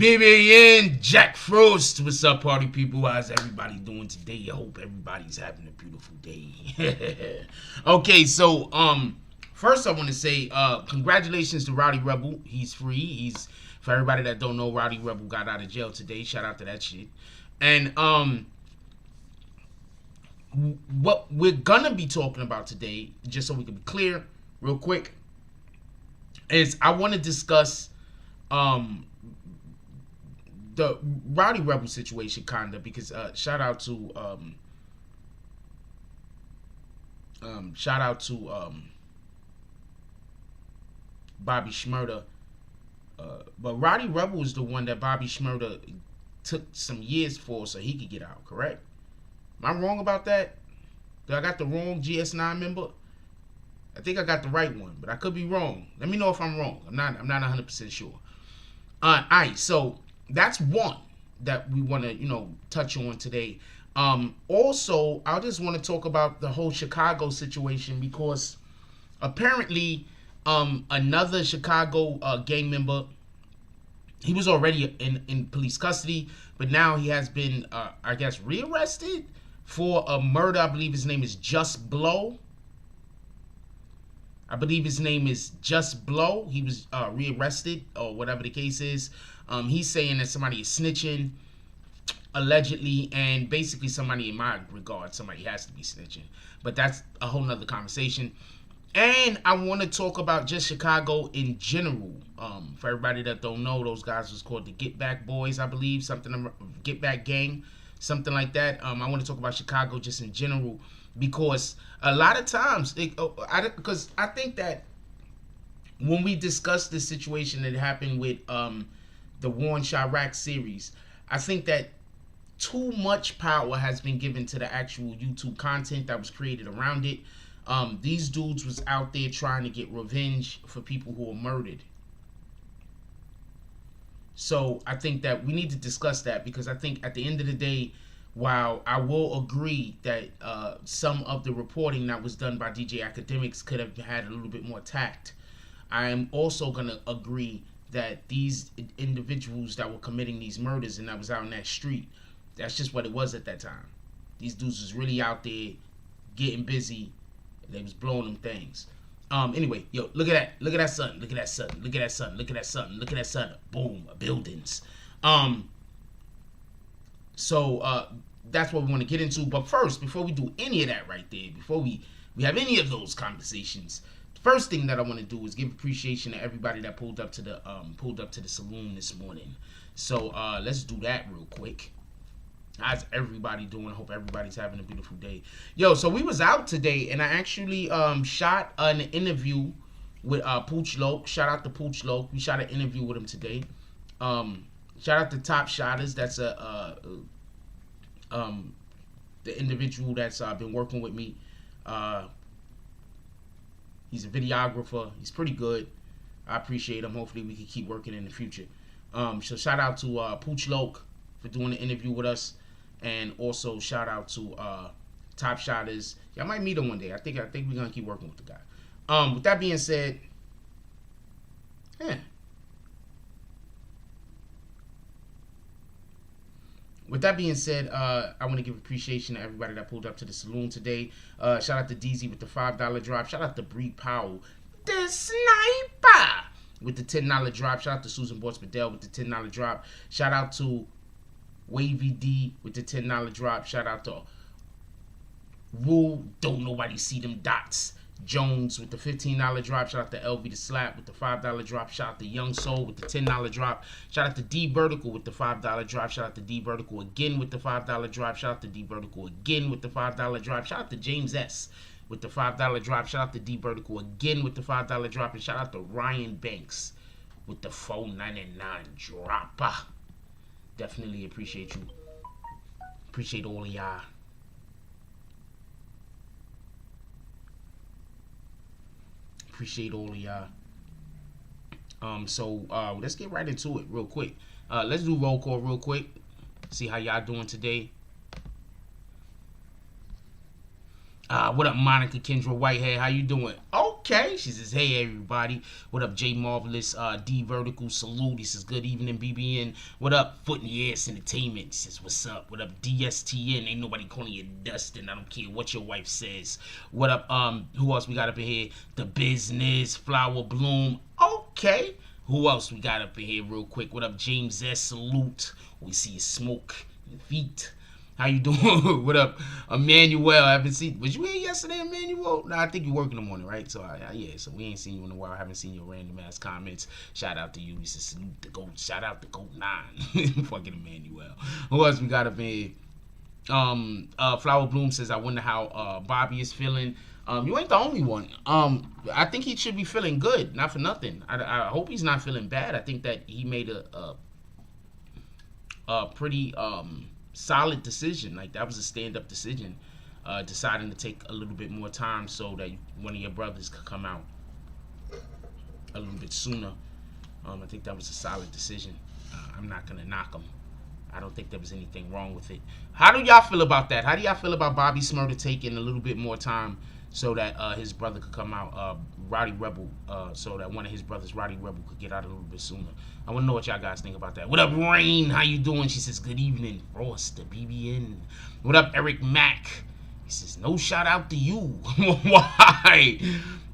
BBN Jack Frost. What's up, party people? How's everybody doing today? I hope everybody's having a beautiful day. Okay, so first I want to say congratulations to Rowdy Rebel. He's free. He's, for everybody that don't know, Rowdy Rebel got out of jail today. Shout out to that shit. And what we're gonna be talking about today, just so we can be clear real quick, is I want to discuss the Rowdy Rebel situation, kinda, because shout out to Bobby Shmurda, but Rowdy Rebel is the one that Bobby Shmurda took some years for so he could get out, correct? Am I wrong about that? Did I got the wrong GS9 member? I think I got the right one, but I could be wrong. Let me know if I'm wrong. I'm not 100% sure. Alright, so that's one that we want to, touch on today. Also, I just want to talk about the whole Chicago situation, because apparently another Chicago gang member, he was already in police custody, but now he has been, I guess, rearrested for a murder. I believe his name is Just Blow. He was rearrested, or whatever the case is. He's saying that somebody is snitching, allegedly, and basically somebody, in my regard, somebody has to be snitching. But that's a whole nother conversation. And I want to talk about just Chicago in general. For everybody that don't know, those guys was called the Get Back Boys, I believe, Get Back Gang, something like that. I want to talk about Chicago just in general, because a lot of times, because I think that when we discuss this situation that happened with the War in Chirac series, I think that too much power has been given to the actual YouTube content that was created around it. These dudes was out there trying to get revenge for people who were murdered. So I think that we need to discuss that, because I think at the end of the day, while I will agree that some of the reporting that was done by DJ Akademiks could have had a little bit more tact, I am also going to agree that these individuals that were committing these murders and that was out in that street, that's just what it was at that time. These dudes was really out there getting busy. They was blowing them things. Anyway, yo, look at that. Look at that sun. Look at that sun. Look at that sun. Look at that sun. Look at that sun. Boom. Buildings. So that's what we want to get into. But first, before we do any of that right there, before we have any of those conversations, first thing that I want to do is give appreciation to everybody that pulled up to the saloon this morning. So let's do that real quick. How's everybody doing? I hope everybody's having a beautiful day. Yo, so we was out today, and I actually shot an interview with Pooch Loke. Shout out to Pooch Loke. We shot an interview with him today. Shout out to Top Shotters. That's the individual that's been working with me. He's a videographer. He's pretty good. I appreciate him. Hopefully we can keep working in the future. So shout out to Pooch Loke for doing the interview with us, and also shout out to Top Shotters. Y'all might meet him one day. I think we're gonna keep working with the guy. With that being said, I want to give appreciation to everybody that pulled up to the saloon today. Shout out to DZ with the $5 drop. Shout out to Bree Powell, the sniper, with the $10 drop. Shout out to Susan Bortz-Bedell with the $10 drop. Shout out to Wavy D with the $10 drop. Shout out to Rule Don't Nobody See Them Dots Jones with the $15 drop. Shout out to LV the Slap with the $5 drop. Shout out to Young Soul with the $10 drop. Shout out to D Vertical with the $5 drop. Shout out to D Vertical again with the $5 drop. Shout out to D Vertical again with the $5 drop. Shout out to James S with the $5 drop. Shout out to D Vertical again with the $5 drop. And shout out to Ryan Banks with the $4.99 drop. Definitely appreciate you. Appreciate all of y'all. Appreciate all of y'all. So let's get right into it real quick. Let's do roll call real quick. See how y'all doing today. What up, Monica Kendra Whitehead? How you doing? Okay. She says, hey, everybody. What up, J Marvelous? D Vertical, salute. He says, good evening, BBN. What up, Foot in the Ass Entertainment? He says, what's up? What up, DSTN? Ain't nobody calling you Dustin. I don't care what your wife says. What up, who else we got up in here? The Business, Flower Bloom. Okay. Who else we got up in here real quick? What up, James S? Salute. We see you smoke your feet. How you doing? What up, Emmanuel? I haven't seen. Was you here yesterday, Emmanuel? No, I think you work in the morning, right? So yeah. So we ain't seen you in a while. I haven't seen your random ass comments. Shout out to you. He says salute the goat. Shout out to Goat 9. Fucking Emmanuel. Who else we got up here? Flower Bloom says, I wonder how Bobby is feeling. You ain't the only one. I think he should be feeling good. Not for nothing. I hope he's not feeling bad. I think that he made a pretty solid decision. Like, that was a stand-up decision, deciding to take a little bit more time so that one of your brothers could come out a little bit sooner. I think that was a solid decision. I'm not gonna knock him. I don't think there was anything wrong with it. How do y'all feel about that? How do y'all feel about Bobby Smurda taking a little bit more time so that his brother could come out, Rowdy Rebel, so that one of his brothers, Rowdy Rebel, could get out a little bit sooner? I want to know what y'all guys think about that. What up, Rain? How you doing? She says, good evening, Frost, the BBN. What up, Eric Mack? He says, no shout out to you. Why?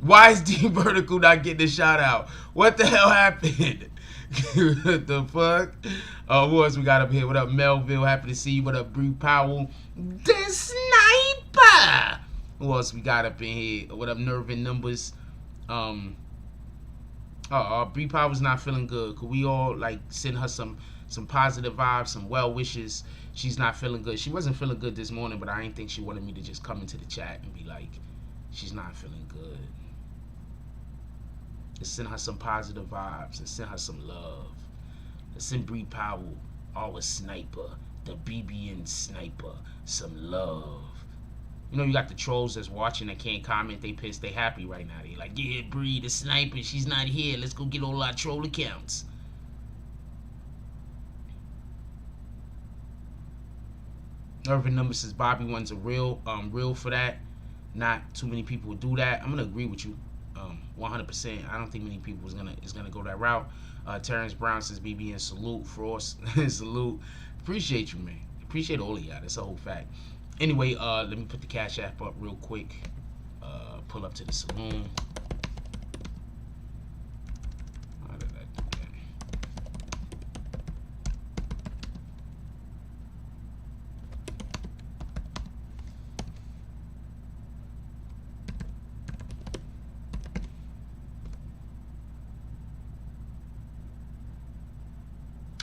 Why is D Vertical not getting a shout out? What the hell happened? What the fuck? Who else we got up here? What up, Melville? Happy to see you. What up, Bree Powell? The sniper! Who else we got up in here? What up, Nerve and Numbers? Bree Powell's not feeling good. Could we all like send her some positive vibes, some well wishes? She's not feeling good. She wasn't feeling good this morning, but I didn't think she wanted me to just come into the chat and be like, she's not feeling good. Let's send her some positive vibes. Let's send her some love. Let's send Bree Powell, our sniper, the BBN sniper, some love. You know, you got the trolls that's watching that can't comment. They pissed. They happy right now. They like, yeah, Bree, the sniper, she's not here. Let's go get all our troll accounts. Irvin Number says Bobby one's a real for that. Not too many people would do that. I'm gonna agree with you, 100%. I don't think many people is gonna go that route. Terrence Brown says BBN salute. Frost salute. Appreciate you, man. Appreciate all of y'all. That's a whole fact. Anyway, let me put the Cash App up real quick. Pull up to the saloon. How did I do that?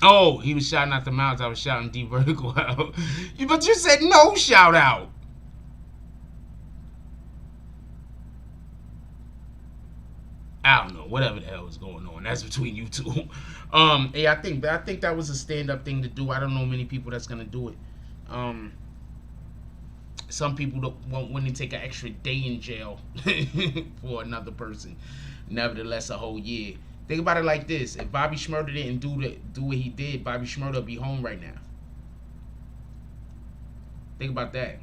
Oh, he was shouting out the mouths. I was shouting D Vertical out. But you said no shout out. I don't know. Whatever the hell was going on. That's between you two. Yeah, I think that was a stand-up thing to do. I don't know many people that's gonna do it. Some people don't want when they take an extra day in jail for another person. Nevertheless, a whole year. Think about it like this: if Bobby Shmurda didn't do what he did, Bobby Shmurda would be home right now. Think about that.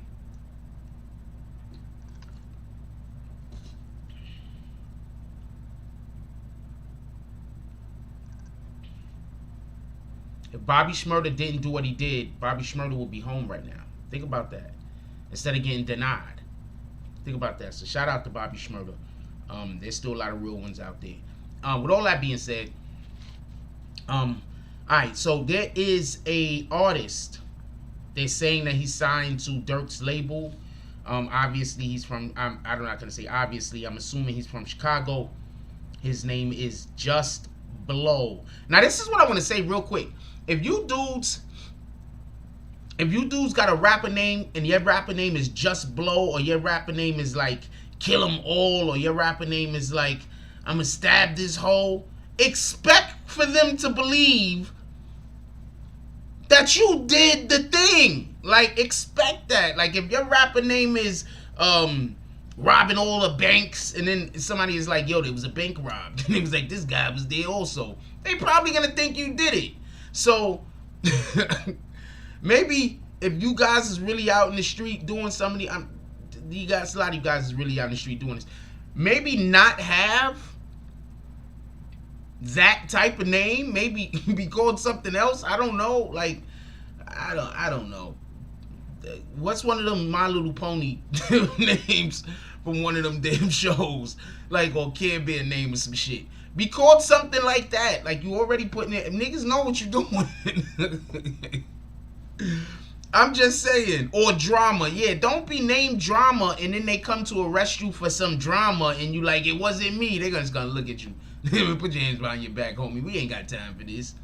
If Bobby Shmurda didn't do what he did, Bobby Shmurda will be home right now. Think about that. Instead of getting denied. Think about that. So shout out to Bobby Shmurda. There's still a lot of real ones out there. With all that being said, alright, so there is a artist. They're saying that he's signed to Durk's label. Obviously he's from, I'm not gonna say obviously, I'm assuming he's from Chicago. His name is Just Blow. Now this is what I want to say real quick. If you dudes got a rapper name and your rapper name is Just Blow, or your rapper name is like Kill 'Em All, or your rapper name is like I'ma stab this hoe, expect for them to believe that you did the thing. Like, expect that. Like, if your rapper name is robbing all the banks, and then somebody is like, yo, there was a bank robbed, and it was like, this guy was there also, they probably gonna think you did it. So maybe if you guys is really out in the street doing some of the you guys, a lot of you guys is really out in the street doing this, maybe not have that type of name, maybe be called something else. I don't know. Like, I don't know. What's one of them My Little Pony names from one of them damn shows? Like, or Care Bear name or some shit. Be called something like that. Like, you already putting it. Niggas know what you're doing. I'm just saying. Or Drama. Yeah, don't be named Drama and then they come to arrest you for some drama and you like, it wasn't me. They're just gonna look at you. Put your hands behind your back, homie. We ain't got time for this.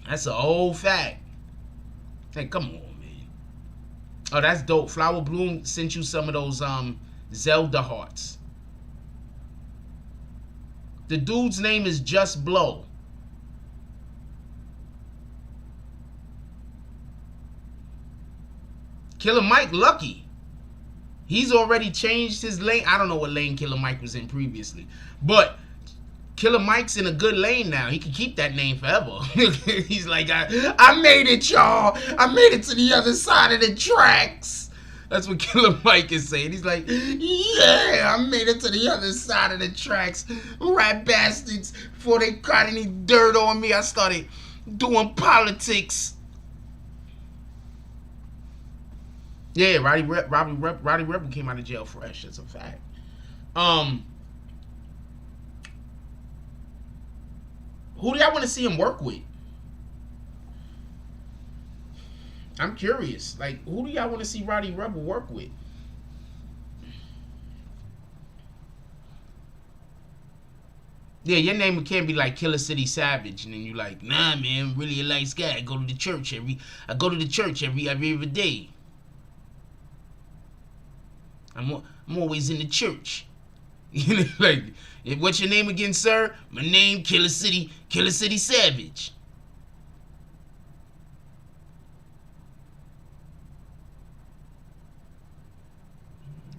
That's an old fact. Hey, come on, man. Oh, that's dope. Flower Bloom sent you some of those Zelda hearts. The dude's name is Just Blow. Killer Mike lucky. He's already changed his lane. I don't know what lane Killer Mike was in previously. But Killer Mike's in a good lane now. He can keep that name forever. He's like, I made it, y'all. I made it to the other side of the tracks. That's what Killer Mike is saying. He's like, yeah, I made it to the other side of the tracks. Rat bastards. Before they got any dirt on me, I started doing politics. Yeah, Rowdy Rebel came out of jail fresh. That's a fact. Who do y'all want to see him work with? I'm curious. Like, who do y'all want to see Rowdy Rebel work with? Yeah, your name can't be like Killer City Savage, and then you like, nah, man, I'm really a nice guy. I go to the church every day. I'm always in the church. Like, what's your name again, sir? My name, Killer City Savage.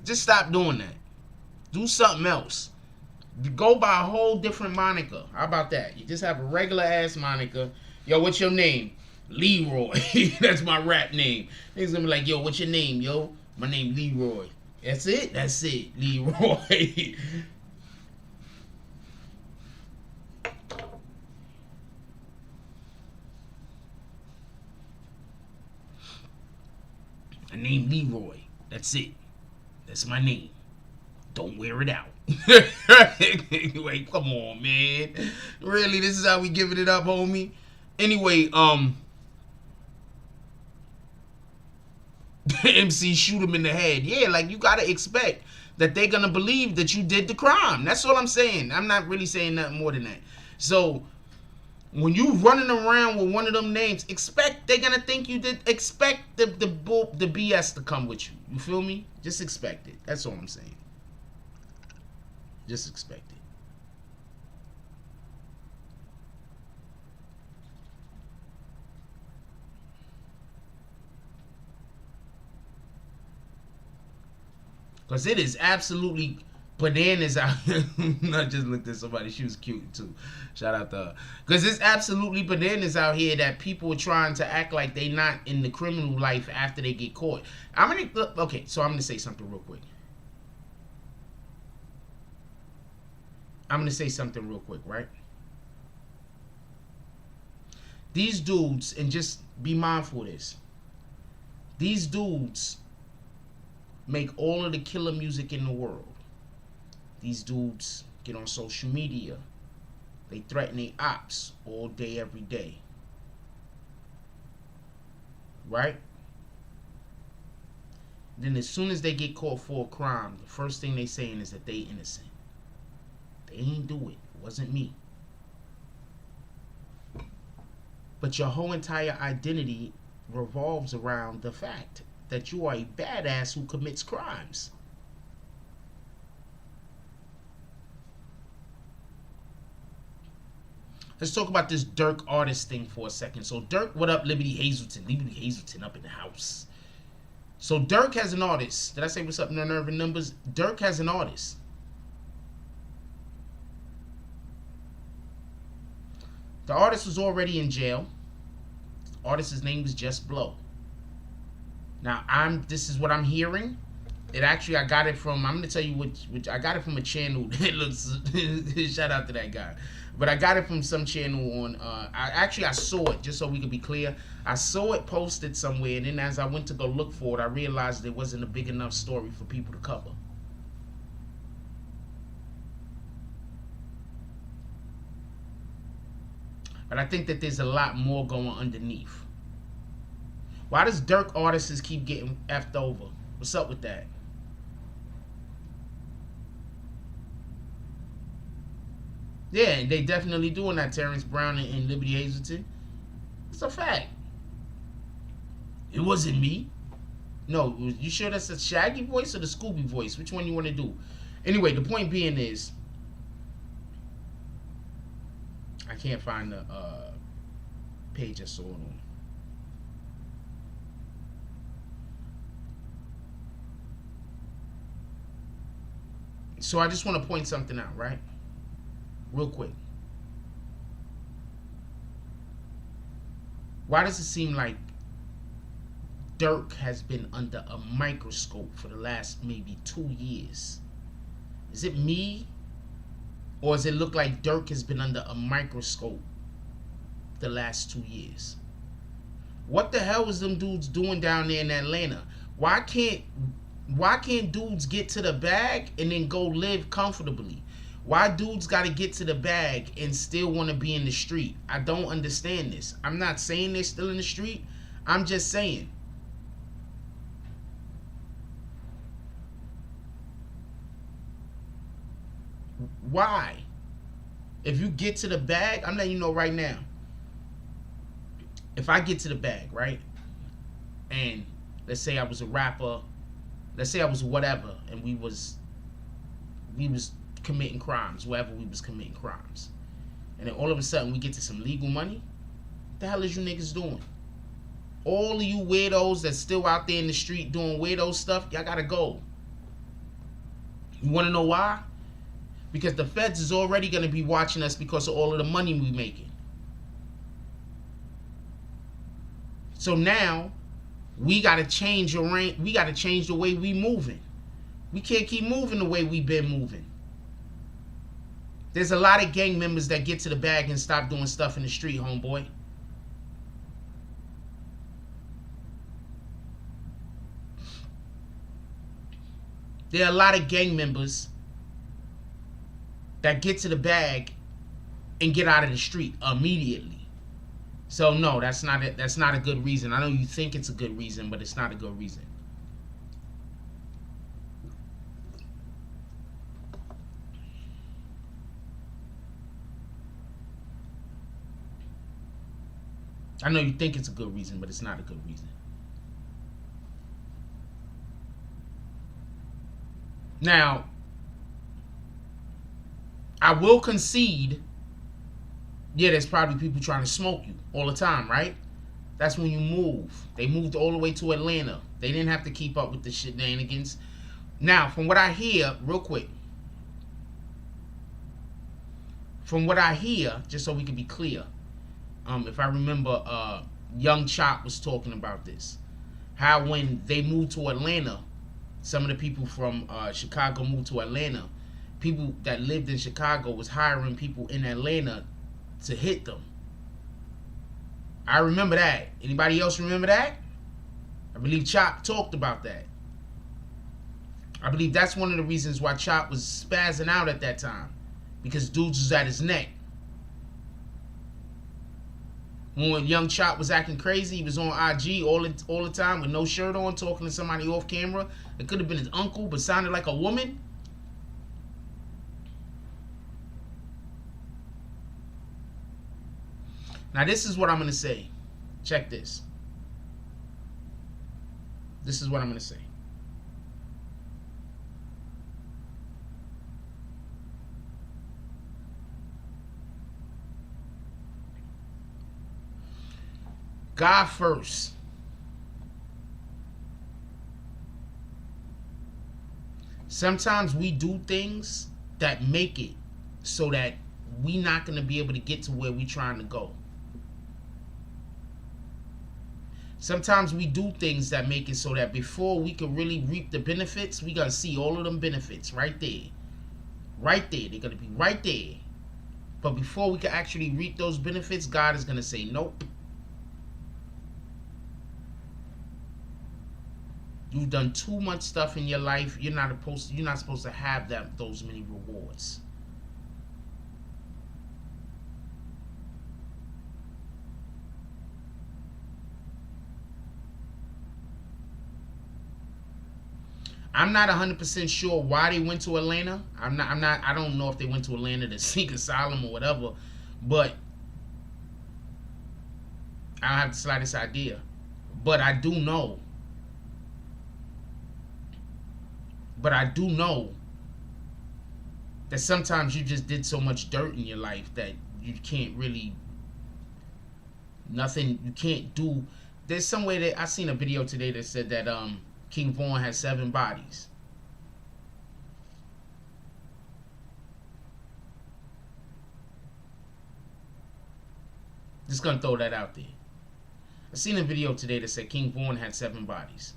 Just stop doing that. Do something else. Go by a whole different moniker. How about that? You just have a regular ass moniker. Yo, what's your name? Leroy. That's my rap name. Niggas gonna be like, yo, what's your name, yo? My name Leroy. That's it? That's it. Leroy. My name Leroy. That's it. That's my name. Don't wear it out. Wait, come on, man. Really, this is how we giving it up, homie? Anyway, MC shoot him in the head. Yeah, like, you gotta expect that they're gonna believe that you did the crime. That's all I'm saying. I'm not really saying nothing more than that. So when you running around with one of them names, expect they're gonna think you did. Expect the BS to come with you. You feel me? Just expect it. That's all I'm saying. Just expect it. Because it is absolutely bananas out here. I just looked at somebody. She was cute too. Shout out to her. Because it's absolutely bananas out here that people are trying to act like they not in the criminal life after they get caught. Okay, so I'm going to say something real quick. Right? These dudes, and just be mindful of this. These dudes make all of the killer music in the world. These dudes get on social media. They threaten their ops all day, every day. Right? Then as soon as they get caught for a crime, the first thing they saying is that they innocent. They ain't do it. It wasn't me. But your whole entire identity revolves around the fact that you are a badass who commits crimes. Let's talk about this Durk artist thing for a second. So Durk, what up, Liberty Hazelton? Liberty Hazelton up in the house. So Durk has an artist. Did I say what's up, No Nerve and Numbers? Durk has an artist. The artist was already in jail. The artist's name was Just Blow. Now this is what I'm hearing. It actually, I got it from, I'm gonna tell you which I got it from a channel that looks shout out to that guy. But I got it from some channel on I saw it, just so we could be clear. I saw it posted somewhere, and then as I went to go look for it, I realized it wasn't a big enough story for people to cover. But I think that there's a lot more going underneath. Why does Durk artists keep getting effed over? What's up with that? Yeah, they definitely doing that, Terrence Brown and Liberty Hazelton. It's a fact. It wasn't me. No, you sure that's the Shaggy voice or the Scooby voice? Which one you want to do? Anyway, the point being is, I can't find the page I saw it on. So I just want to point something out, right? Real quick. Why does it seem like Durk has been under a microscope for the last maybe 2 years? Is it me? Or does it look like Durk has been under a microscope the last 2 years? What the hell was them dudes doing down there in Atlanta? Why can't dudes get to the bag and then go live comfortably? Why dudes got to get to the bag and still want to be in the street? I don't understand this. I'm not saying they're still in the street. I'm just saying. Why? If you get to the bag, I'm letting you know right now. If I get to the bag, right? And let's say I was a rapper. Let's say I was whatever, and we was committing crimes, wherever we was committing crimes. And then all of a sudden we get to some legal money. What the hell is you niggas doing? All of you weirdos that's still out there in the street doing weirdo stuff, y'all gotta go. You wanna know why? Because the feds is already gonna be watching us because of all of the money we making. So now we gotta change we gotta change the way we moving. We can't keep moving the way we've been moving. There's a lot of gang members that get to the bag and stop doing stuff in the street, homeboy. There are a lot of gang members that get to the bag and get out of the street immediately. So no, that's not it. That's not a good reason. I know you think it's a good reason, but it's not a good reason. I know you think it's a good reason, but it's not a good reason. Now, I will concede, yeah, there's probably people trying to smoke you all the time, right? That's when you move. They moved all the way to Atlanta. They didn't have to keep up with the shenanigans. Now, from what I hear, real quick, from what I hear, just so we can be clear, if I remember, Young Chop was talking about this. How when they moved to Atlanta, some of the people from Chicago moved to Atlanta. People that lived in Chicago was hiring people in Atlanta to hit them. I remember that. Anybody else remember that? I believe Chop talked about that. I believe that's one of the reasons why Chop was spazzing out at that time. Because dudes was at his neck. When Young Chop was acting crazy, he was on IG all the time with no shirt on, talking to somebody off camera. It could have been his uncle, but sounded like a woman. Now this is what I'm going to say. Check this. This is what I'm going to say. God first. Sometimes we do things that make it so that we not going to be able to get to where we trying to go. Sometimes we do things that make it so that before we can really reap the benefits, we got to see all of them benefits right there. Right there. They're going to be right there. But before we can actually reap those benefits, God is going to say, nope. You've done too much stuff in your life. You're not supposed to have those many rewards. I'm not 100% sure why they went to Atlanta. I don't know if they went to Atlanta to seek asylum or whatever, but I don't have the slightest idea. But I do know that sometimes you just did so much dirt in your life that you can't really, you can't do. There's some way that I seen a video today that said that King Vaughn has 7 bodies. Just gonna throw that out there. I seen a video today that said King Vaughn had 7 bodies.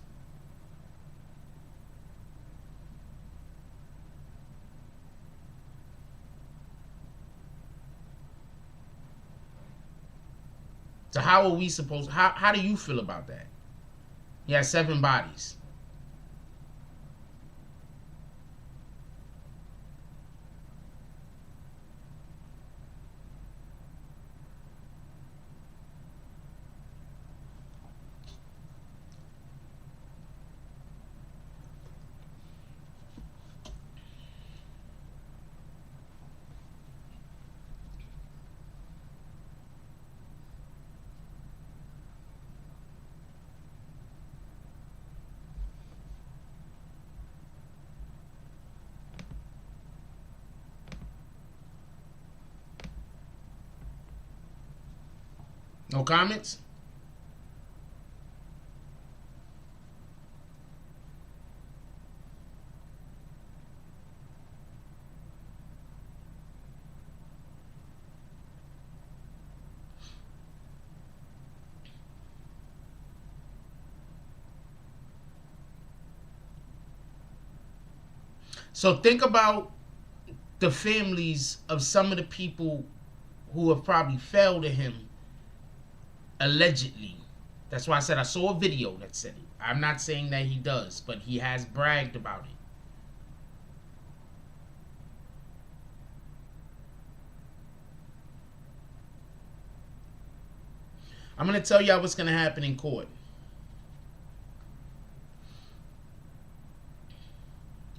So how are we supposed, how do you feel about that? He has 7 bodies. No comments? So think about the families of some of the people who have probably fell to him allegedly. That's why I said I saw a video that said it. I'm not saying that he does, but he has bragged about it. I'm going to tell y'all what's going to happen in court.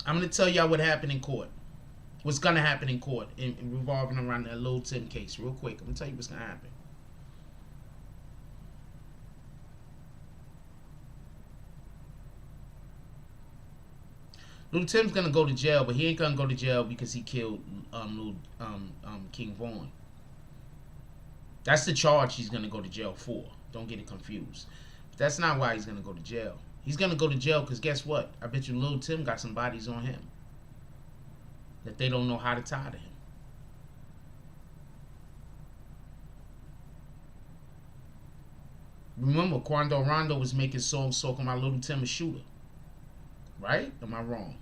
I'm going to tell y'all what happened in court. What's going to happen in court in revolving around that Lil Tim case. Real quick. I'm going to tell you what's going to happen. Lil Tim's going to go to jail, but he ain't going to go to jail because he killed King Vaughn. That's the charge he's going to go to jail for. Don't get it confused. But that's not why he's going to go to jail. He's gonna go to jail because guess what? I bet you Lil Tim got some bodies on him that they don't know how to tie to him. Remember, Quando Rondo was making songs talking about Lil Tim a shooter. Right? Am I wrong?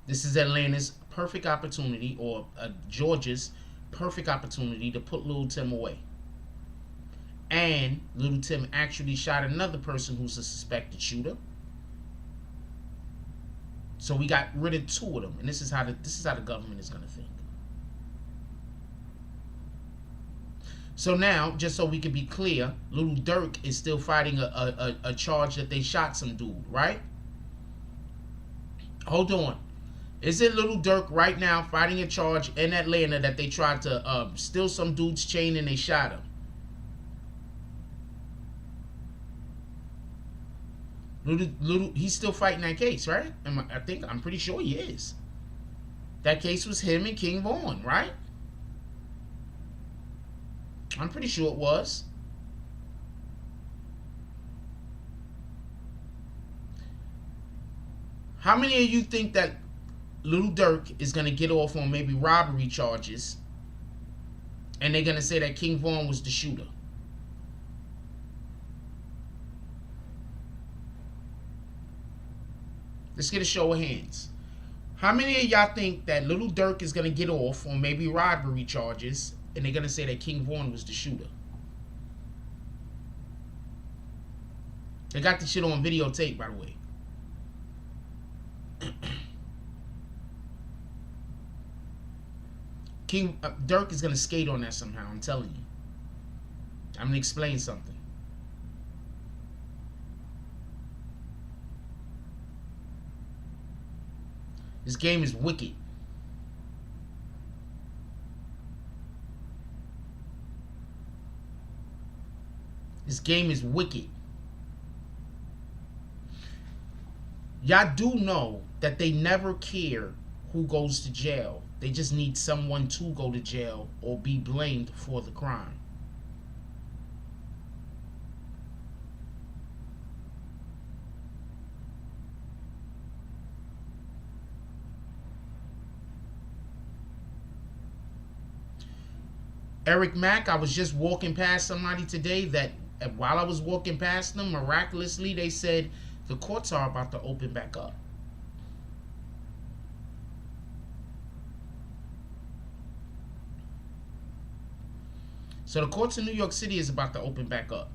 This is Atlanta's perfect opportunity, or Georgia's perfect opportunity to put Lil Tim away. And Lil Tim actually shot another person who's a suspected shooter. So we got rid of two of them, and this is how the government is gonna think. So now, just so we can be clear, Lil Durk is still fighting a charge that they shot some dude, right? Hold on. Is it Lil Durk right now fighting a charge in Atlanta that they tried to steal some dude's chain and they shot him? He's still fighting that case, right? I'm pretty sure he is. That case was him and King Von, right? I'm pretty sure it was. How many of you think that Lil Durk is going to get off on maybe robbery charges and they're going to say that King Von was the shooter? Let's get a show of hands. How many of y'all think that Lil Durk is going to get off on maybe robbery charges and they're going to say that King Von was the shooter? They got the shit on videotape, by the way. Durk is going to skate on that somehow, I'm telling you. I'm going to explain something. This game is wicked. This game is wicked. Y'all do know that they never care who goes to jail. They just need someone to go to jail or be blamed for the crime. Eric Mack, I was just walking past somebody today that while I was walking past them, miraculously they said the courts are about to open back up. So the courts in New York City is about to open back up.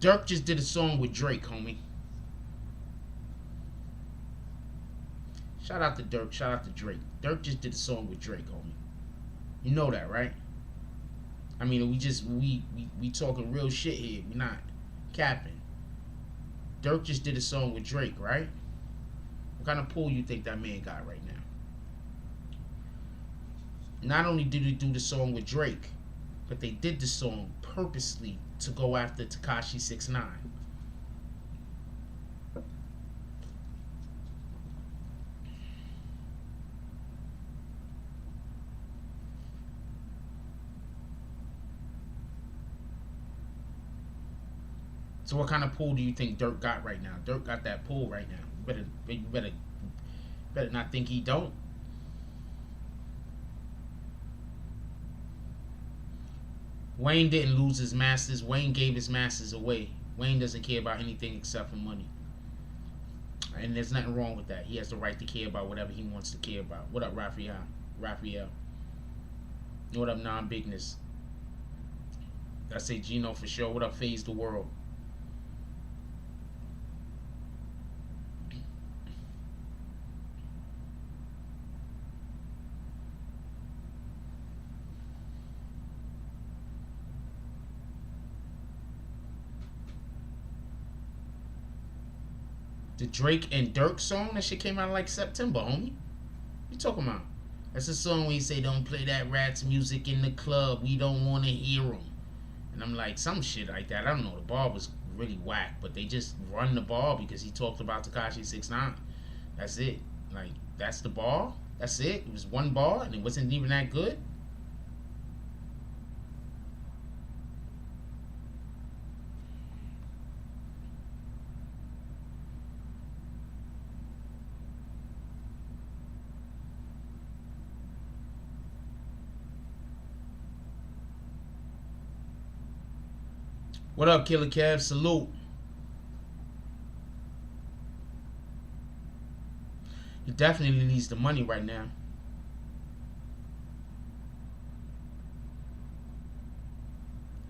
Durk just did a song with Drake, homie. Shout out to Durk, shout out to Drake. Durk just did a song with Drake, homie. You know that, right? I mean, we talking real shit here. We not capping. Durk just did a song with Drake, right? What kind of pull you think that man got right now? Not only did he do the song with Drake, but they did the song purposely to go after Tekashi 6ix9ine. So what kind of pull do you think Durk got right now? Durk got that pull right now. You better not think he don't. Wayne didn't lose his masters. Wayne gave his masters away. Wayne doesn't care about anything except for money. And there's nothing wrong with that. He has the right to care about whatever he wants to care about. What up, Raphael? What up, Non-Bigness? I say Gino for sure. What up, Phase the World? The Drake and Durk song, that shit came out like September, homie. What you talking about? That's a song where you say, don't play that rat's music in the club. We don't want to hear them. And I'm like, some shit like that. I don't know. The bar was really whack, but they just run the ball because he talked about Tekashi 6ix9ine. That's it. Like, that's the ball. That's it. It was one ball and it wasn't even that good. What up, Killer Kev? Salute. He definitely needs the money right now.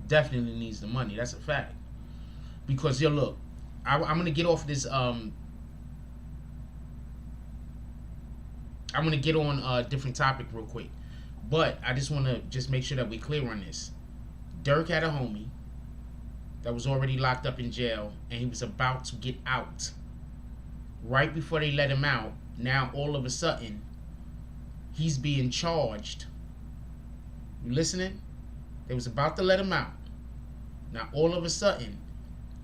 Definitely needs the money. That's a fact. Because, yo, look, I'm going to get off this. I'm going to get on a different topic real quick. But I just want to just make sure that we're clear on this. Durk had a homie that was already locked up in jail, and he was about to get out. Right before they let him out, now all of a sudden, he's being charged. You listening? They was about to let him out. Now all of a sudden,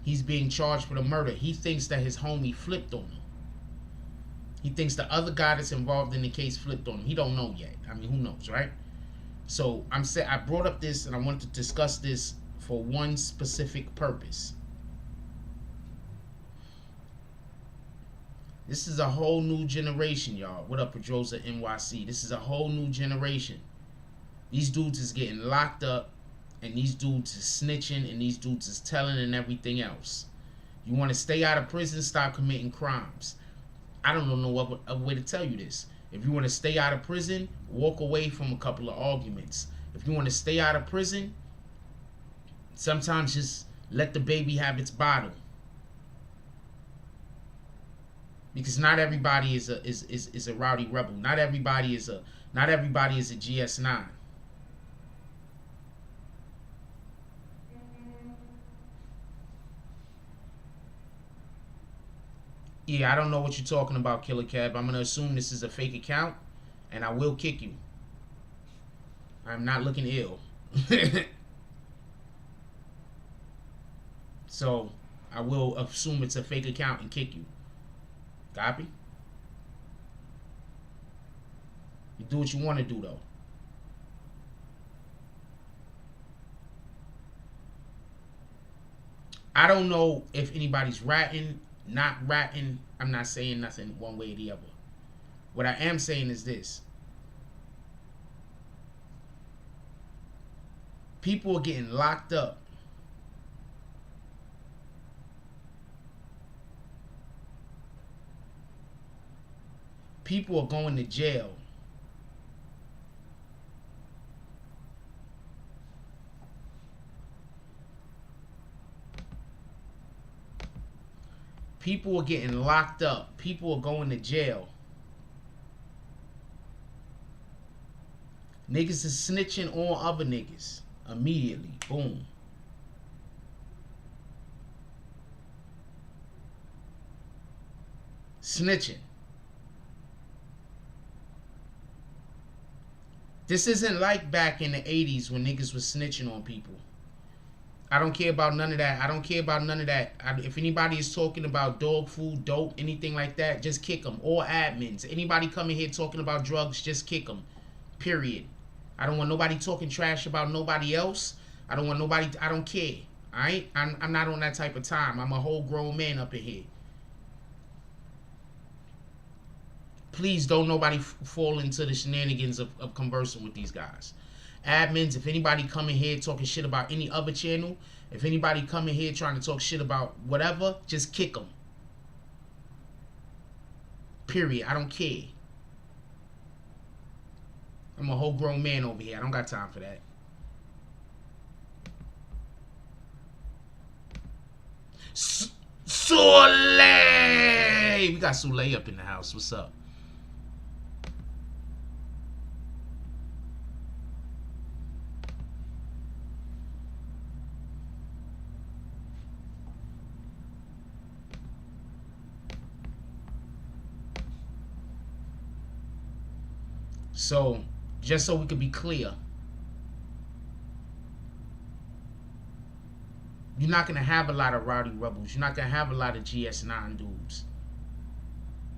he's being charged with a murder. He thinks that his homie flipped on him. He thinks the other guy that's involved in the case flipped on him. He don't know yet. I mean, who knows, right? So I brought up this, and I wanted to discuss this for one specific purpose. This is a whole new generation, y'all. What up, Pedrosa NYC? This is a whole new generation. These dudes is getting locked up, and these dudes is snitching, and these dudes is telling and everything else. You want to stay out of prison, stop committing crimes. I don't know what other way to tell you this. If you want to stay out of prison, walk away from a couple of arguments. If you want to stay out of prison, sometimes just let the baby have its bottle. Because not everybody is a Rowdy Rebel. Not everybody is a GS9. Yeah, I don't know what you're talking about, Killer Cab. I'm gonna assume this is a fake account, and I will kick you. I'm not looking ill. So I will assume it's a fake account and kick you. Copy? You do what you want to do, though. I don't know if anybody's ratting, not ratting. I'm not saying nothing one way or the other. What I am saying is this. People are getting locked up. People are going to jail. People are getting locked up. People are going to jail. Niggas is snitching on other niggas immediately. Boom. Snitching. This isn't like back in the 80s when niggas was snitching on people. I don't care about none of that. I don't care about none of that. If anybody is talking about dog food, dope, anything like that, just kick them. All admins. Anybody coming here talking about drugs, just kick them. Period. I don't want nobody talking trash about nobody else. I don't want nobody. I don't care. Alright? I'm not on that type of time. I'm a whole grown man up in here. Please don't nobody fall into the shenanigans of conversing with these guys. Admins, if anybody coming here talking shit about any other channel, if anybody coming here trying to talk shit about whatever, just kick them. Period. I don't care. I'm a whole grown man over here. I don't got time for that. Soleil! We got Soleil up in the house. What's up? So, just so we could be clear, You're not gonna have a lot of Rowdy Rebels. You're not gonna have a lot of GS9 dudes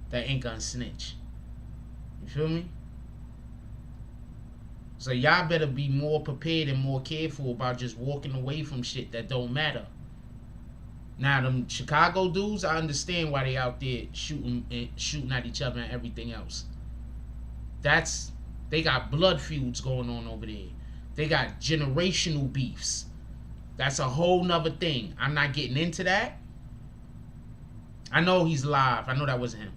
that ain't gonna snitch. You feel me? So y'all better be more prepared and more careful about just walking away from shit that don't matter. Now them Chicago dudes, I understand why they out there shooting at each other and everything else. They got blood feuds going on over there. They got generational beefs. That's a whole nother thing. I'm not getting into that. I know he's live. I know that wasn't him.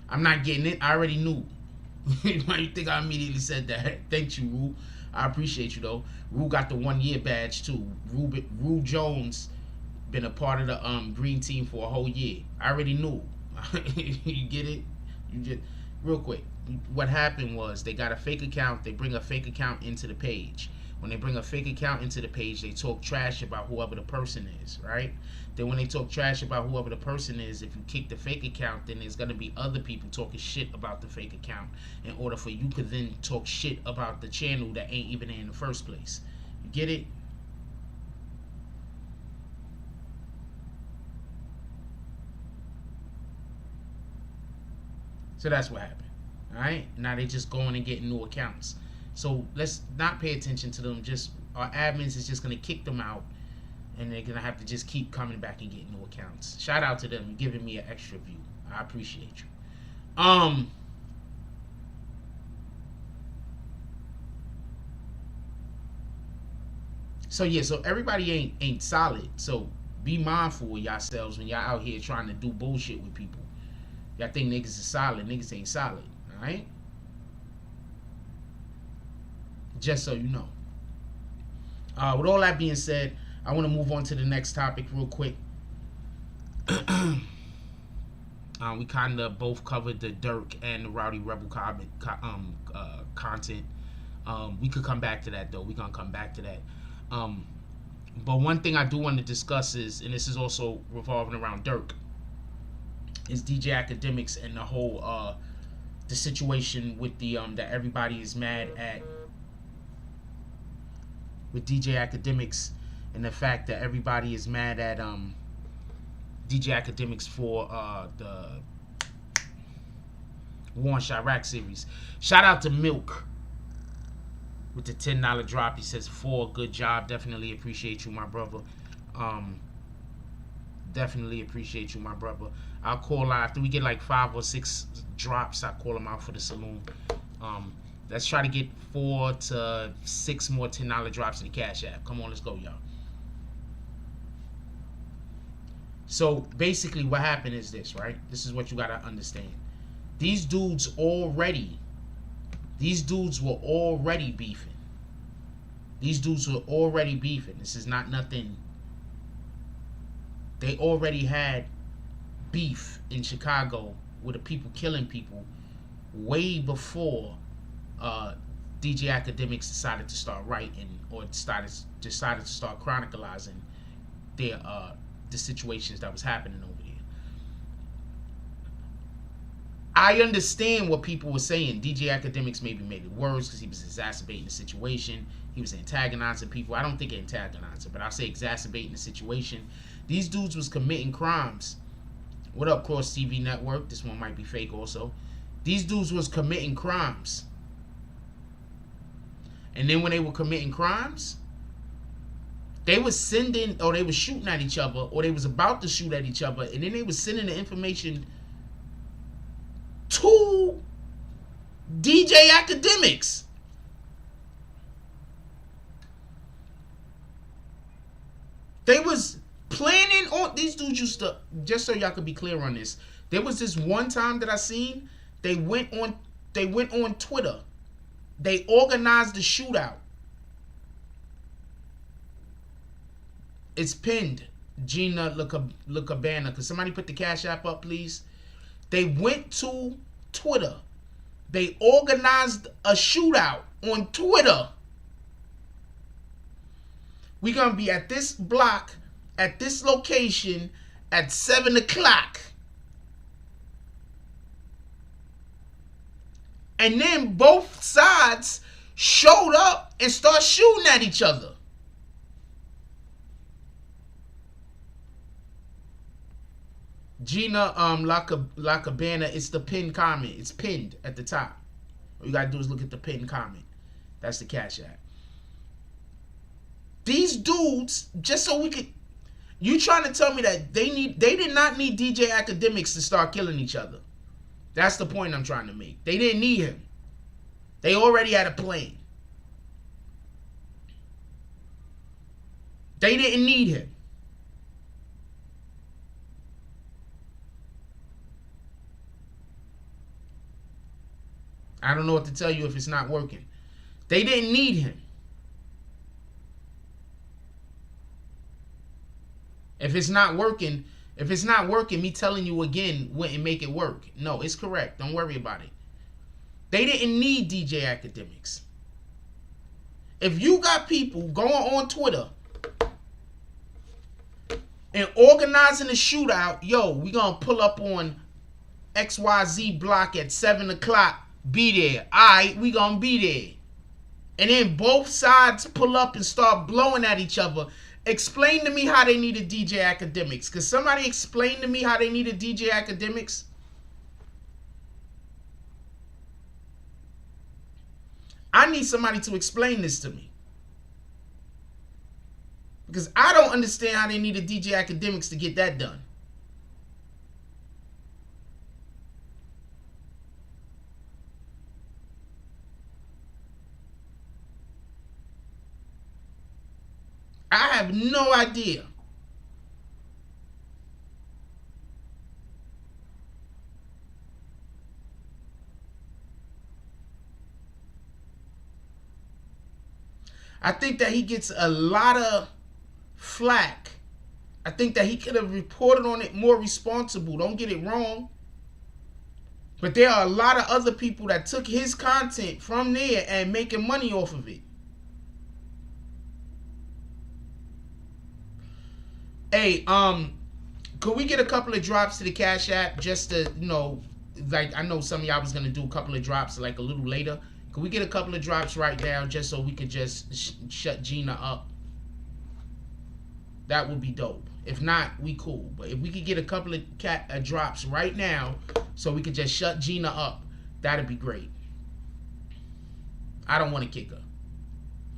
I'm not getting it. I already knew. Why you think I immediately said that? Thank you, Rue. I appreciate you though. Rue got the 1 year badge too. Rue Jones been a part of the green team for a whole year. I already knew. You get it? You just real quick. What happened was they got a fake account. They bring a fake account into the page. When they bring a fake account into the page, they talk trash about whoever the person is, right? Then when they talk trash about whoever the person is, if you kick the fake account, then there's going to be other people talking shit about the fake account in order for you to then talk shit about the channel that ain't even there in the first place. You get it? So that's what happened. Alright? Now they just going and getting new accounts. So let's not pay attention to them. Just our admins is just gonna kick them out, and they're gonna have to just keep coming back and getting new accounts. Shout out to them and giving me an extra view. I appreciate you. So yeah, so everybody ain't solid. So be mindful of yourselves when y'all out here trying to do bullshit with people. Y'all think niggas is solid. Niggas ain't solid. Alright? Just so you know. With all that being said, I want to move on to the next topic real quick. We kind of both covered the Durk and the Rowdy Rebel content. We could come back to that though. We're gonna come back to that. But one thing I do want to discuss is, and this is also revolving around Durk, is DJ Akademiks and the whole the situation with the that everybody is mad at, with DJ Akademiks, and the fact that everybody is mad at DJ Akademiks for the War in Chirac series. Shout out to Milk with the $10 drop. He says, "For good job, definitely appreciate you, my brother. Definitely appreciate you, my brother. I'll call out after we get like 5 or 6 drops. I'll call them out for the saloon. Let's try to get 4 to 6 more $10 drops in the Cash App. Come on, let's go, y'all." So basically what happened is this, right? This is what you gotta understand. These dudes were already beefing. These dudes were already beefing. This is not nothing. They already had beef in Chicago with the people killing people way before DJ Akademiks decided to start writing or decided to start chronicalizing their the situations that was happening over there. I understand what people were saying. DJ Akademiks maybe made it worse because he was exacerbating the situation. He was antagonizing people. I don't think antagonizing, but I'll say exacerbating the situation. These dudes was committing crimes. What up, Cross TV Network? This one might be fake also. These dudes was committing crimes. And then when they were committing crimes, they was sending, or they was shooting at each other, or they was about to shoot at each other, and then they was sending the information to DJ Akademiks. They was planning on, these dudes used to, just so y'all could be clear on this, there was this one time that I seen, they went on Twitter. They organized the shootout. It's pinned, Gina Lucabana. Could somebody put the Cash App up, please? They went to Twitter. They organized a shootout on Twitter. We're going to be at this block, at this location, at 7 o'clock. And then both sides showed up and started shooting at each other. Gina La Cabana, it's the pinned comment. It's pinned at the top. All you gotta do is look at the pinned comment. That's the Cash App. These dudes, just so we could, you trying to tell me that they did not need DJ Akademiks to start killing each other. That's the point I'm trying to make. They didn't need him. They already had a plan. They didn't need him. I don't know what to tell you if it's not working. They didn't need him. If it's not working, me telling you again wouldn't make it work. No, it's correct. Don't worry about it. They didn't need DJ Akademiks. If you got people going on Twitter and organizing a shootout, yo, we gonna pull up on XYZ block at 7 o'clock. Be there. Alright, we gonna be there. And then both sides pull up and start blowing at each other. Explain to me how they needed DJ Akademiks. Could somebody explain to me how they needed DJ Akademiks? I need somebody to explain this to me. Because I don't understand how they needed DJ Akademiks to get that done. I have no idea. I think that he gets a lot of flack. I think that he could have reported on it more responsible. Don't get it wrong. But there are a lot of other people that took his content from there and making money off of it. Hey, could we get a couple of drops to the Cash App just to, you know, like I know some of y'all was going to do a couple of drops like a little later. Could we get a couple of drops right now just so we could just shut Gina up? That would be dope. If not, we cool. But if we could get a couple of drops right now so we could just shut Gina up, that'd be great. I don't want to kick her.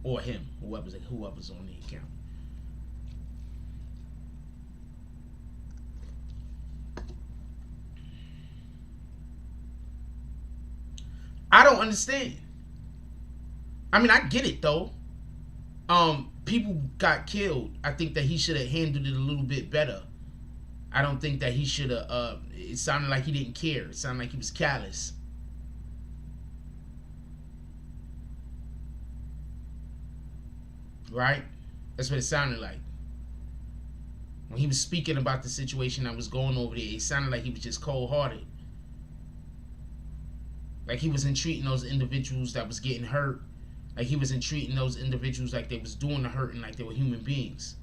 Or him, whoever's on the account. I don't understand. I mean, I get it though. People got killed. I think that he should have handled it a little bit better. I don't think that he should have. It sounded like he didn't care. It sounded like he was callous. Right? That's what it sounded like. When he was speaking about the situation that was going over there, it sounded like he was just cold-hearted. Like he wasn't treating those individuals that was getting hurt. Like he wasn't treating those individuals like they was doing the hurting, like they were human beings.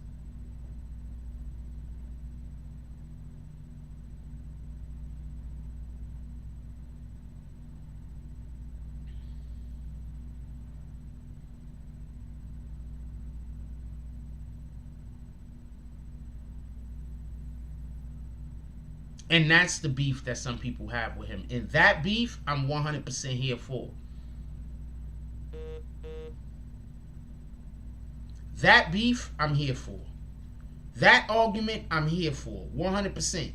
And that's the beef that some people have with him. And that beef, I'm 100% here for. That beef, I'm here for. That argument, I'm here for. 100%.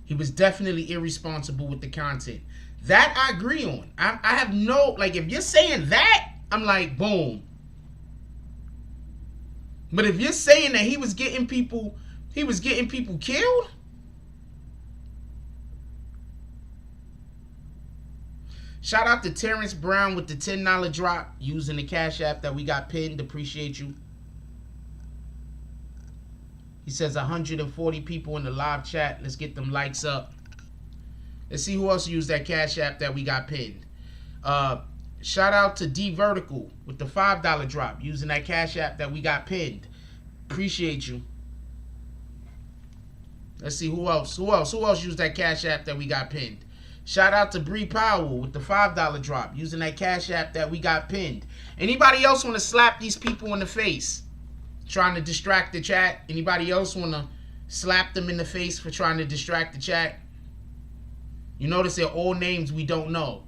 He was definitely irresponsible with the content. That I agree on. I have no, like, if you're saying that, I'm like, boom. But if you're saying that he was getting people killed, shout out to Terrence Brown with the $10 drop using the Cash App that we got pinned. Appreciate you. He says 140 people in the live chat. Let's get them likes up. Let's see who else used that Cash App that we got pinned. Shout out to D Vertical with the $5 drop using that Cash App that we got pinned. Appreciate you. Let's see who else. Who else used that Cash App that we got pinned? Shout out to Bree Powell with the $5 drop, using that Cash App that we got pinned. Anybody else want to slap these people in the face, trying to distract the chat? Anybody else want to slap them in the face for trying to distract the chat? You notice they're all names we don't know.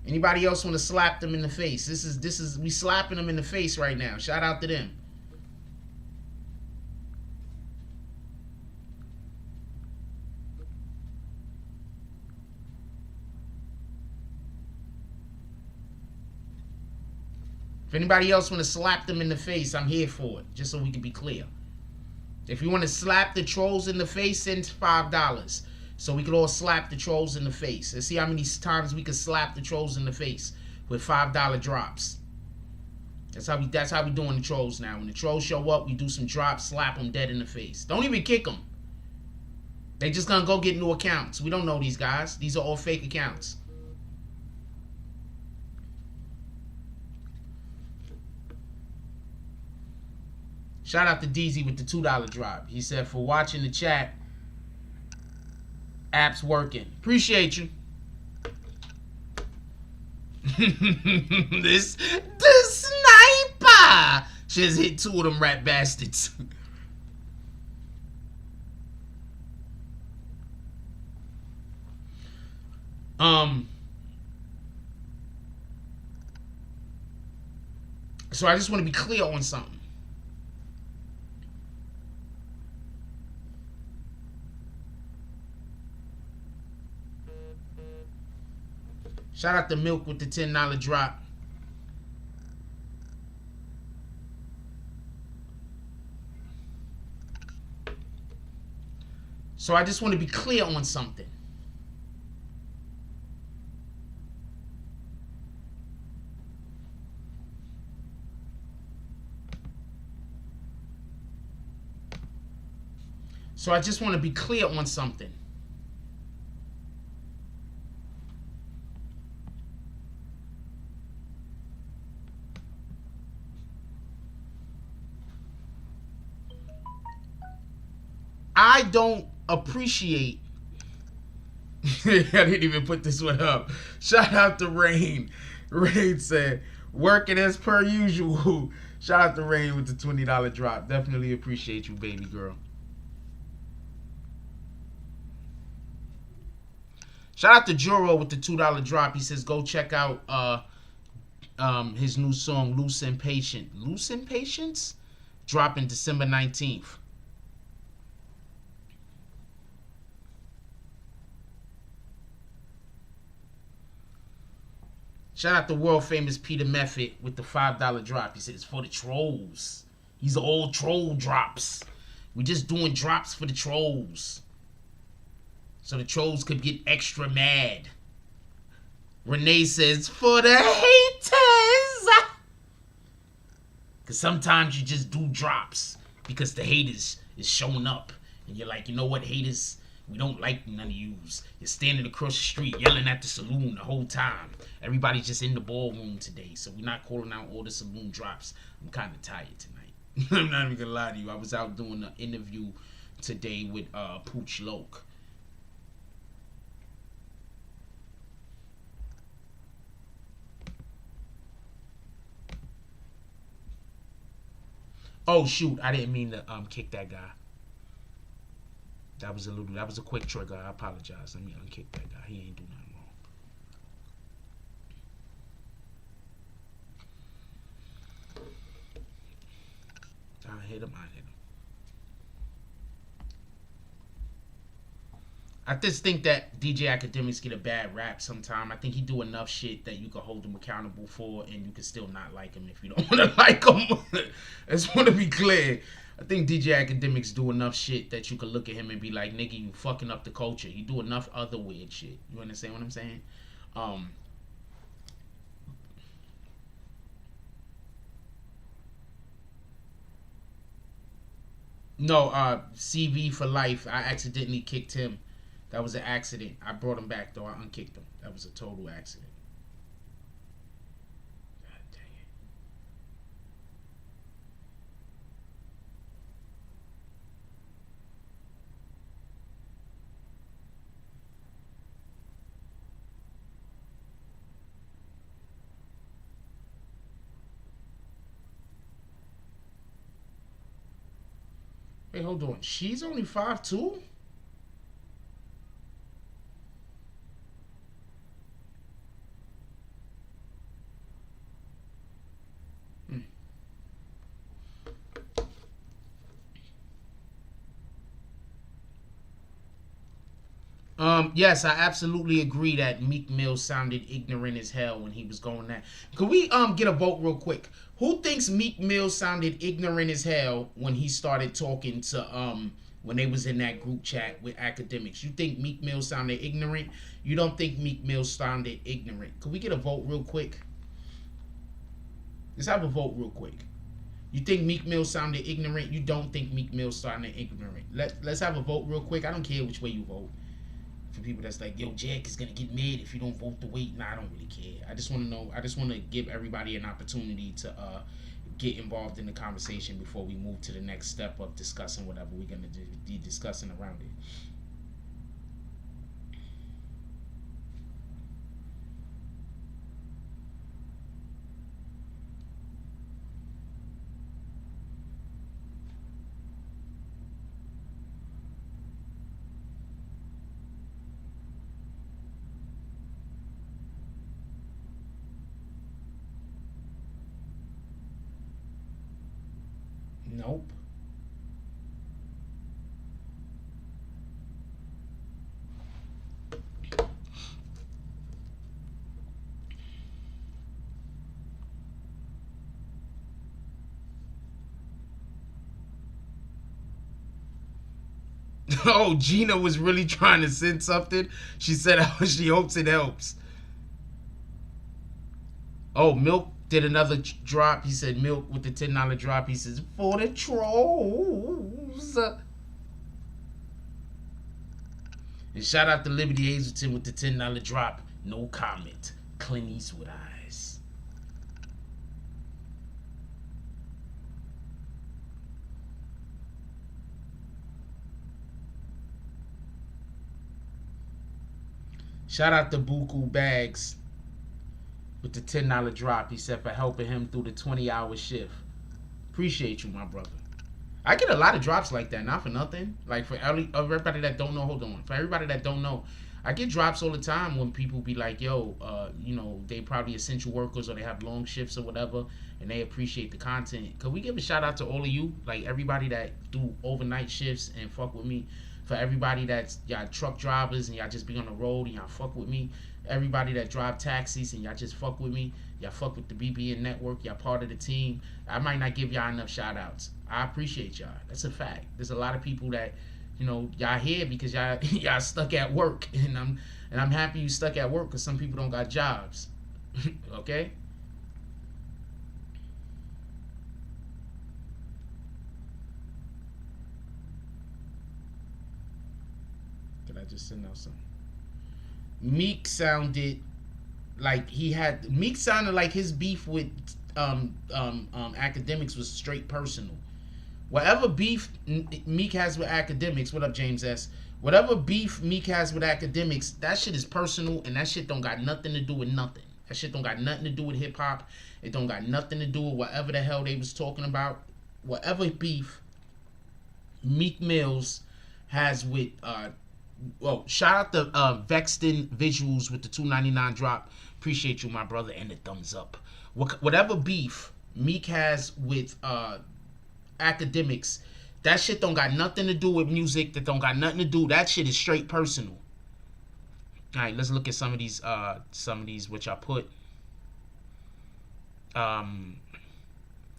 Anybody else want to slap them in the face? This is we slapping them in the face right now. Shout out to them. If anybody else want to slap them in the face, I'm here for it, just so we can be clear. If you want to slap the trolls in the face, send $5. So we could all slap the trolls in the face. Let's see how many times we can slap the trolls in the face with $5 drops. That's how we doing the trolls now. When the trolls show up, we do some drops, slap them dead in the face. Don't even kick them. They just gonna go get new accounts. We don't know these guys. These are all fake accounts. Shout out to DZ with the $2 drop. He said, for watching the chat, app's working. Appreciate you. The sniper just hit 2 of them rat bastards. So I just want to be clear on something. Shout out to Milk with the $10 drop. So I just want to be clear on something. So I just want to be clear on something. I don't appreciate. I didn't even put this one up. Shout out to Rain. Rain said, working as per usual. Shout out to Rain with the $20 drop. Definitely appreciate you, baby girl. Shout out to Juro with the $2 drop. He says, go check out his new song, Loose and Patient. Loose and Patience? Dropping December 19th. Shout out to world famous Peter Method with the $5 drop. He said it's for the trolls. These are all troll drops. We just doing drops for the trolls. So the trolls could get extra mad. Renee says, for the haters. Because sometimes you just do drops because the haters is showing up. And you're like, you know what, haters? We don't like none of yous. You're standing across the street yelling at the saloon the whole time. Everybody's just in the ballroom today, so we're not calling out all the saloon drops. I'm kind of tired tonight. I'm not even gonna lie to you. I was out doing an interview today with Pooch Loke. Oh shoot, I didn't mean to kick that guy. That was a quick trigger. I apologize. Let me unkick that guy. He ain't do nothing wrong. I hit him. I just think that DJ Akademiks get a bad rap sometime. I think he do enough shit that you can hold him accountable for, and you can still not like him if you don't want to like him. I just want to be clear. I think DJ Akademiks do enough shit that you can look at him and be like, nigga, you fucking up the culture. You do enough other weird shit. You understand what I'm saying? No, CV for life. I accidentally kicked him. That was an accident. I brought him back, though. I unkicked him. That was a total accident. God dang it. Hey, hold on. She's only 5'2"? Yes, I absolutely agree that Meek Mill sounded ignorant as hell when he was going that. Could we get a vote real quick? Who thinks Meek Mill sounded ignorant as hell when he started talking to when they was in that group chat with Akademiks? You think Meek Mill sounded ignorant? You don't think Meek Mill sounded ignorant? Could we get a vote real quick? Let's have a vote real quick. You think Meek Mill sounded ignorant? You don't think Meek Mill sounded ignorant? Let's have a vote real quick. I don't care which way you vote. For people that's like, yo, Jack is gonna get mad if you don't vote the way. Nah, I don't really care. I just want to know. I just want to give everybody an opportunity to get involved in the conversation before we move to the next step of discussing whatever we're gonna be discussing around it. Nope. Oh, Gina was really trying to send something. She said she hopes it helps. Oh, Milk did another drop. He said Milk with the $10 drop. He says for the trolls. And shout out to Liberty Hazelton with the $10 drop. No comment. Clint Eastwood eyes. Shout out to Buku Bags with the $10 drop. He said for helping him through the 20-hour shift. Appreciate you, my brother. I get a lot of drops like that, not for nothing. Like for everybody that don't know, hold on. For everybody that don't know, I get drops all the time when people be like, yo, they probably essential workers or they have long shifts or whatever, and they appreciate the content. Could we give a shout out to all of you? Like everybody that do overnight shifts and fuck with me. For everybody that's y'all truck drivers and y'all just be on the road and y'all fuck with me. Everybody that drive taxis and y'all just fuck with me. Y'all fuck with the BBN network. Y'all part of the team. I might not give y'all enough shout outs. I appreciate y'all. That's a fact. There's a lot of people that, y'all here because y'all stuck at work. And I'm happy you stuck at work because some people don't got jobs. Okay? Did I just send out something? Meek sounded like Meek sounded like his beef with Akademiks was straight personal. Whatever beef Meek has with Akademiks, what up, James S? Whatever beef Meek has with Akademiks, that shit is personal, and that shit don't got nothing to do with nothing. That shit don't got nothing to do with hip hop. It don't got nothing to do with whatever the hell they was talking about. Whatever beef Meek Mills has with shout out to Vexton Visuals with the $2.99 drop. Appreciate you, my brother, and the thumbs up. Whatever beef Meek has with Akademiks, that shit don't got nothing to do with music. That don't got nothing to do. That shit is straight personal. All right, let's look at some of these which I put.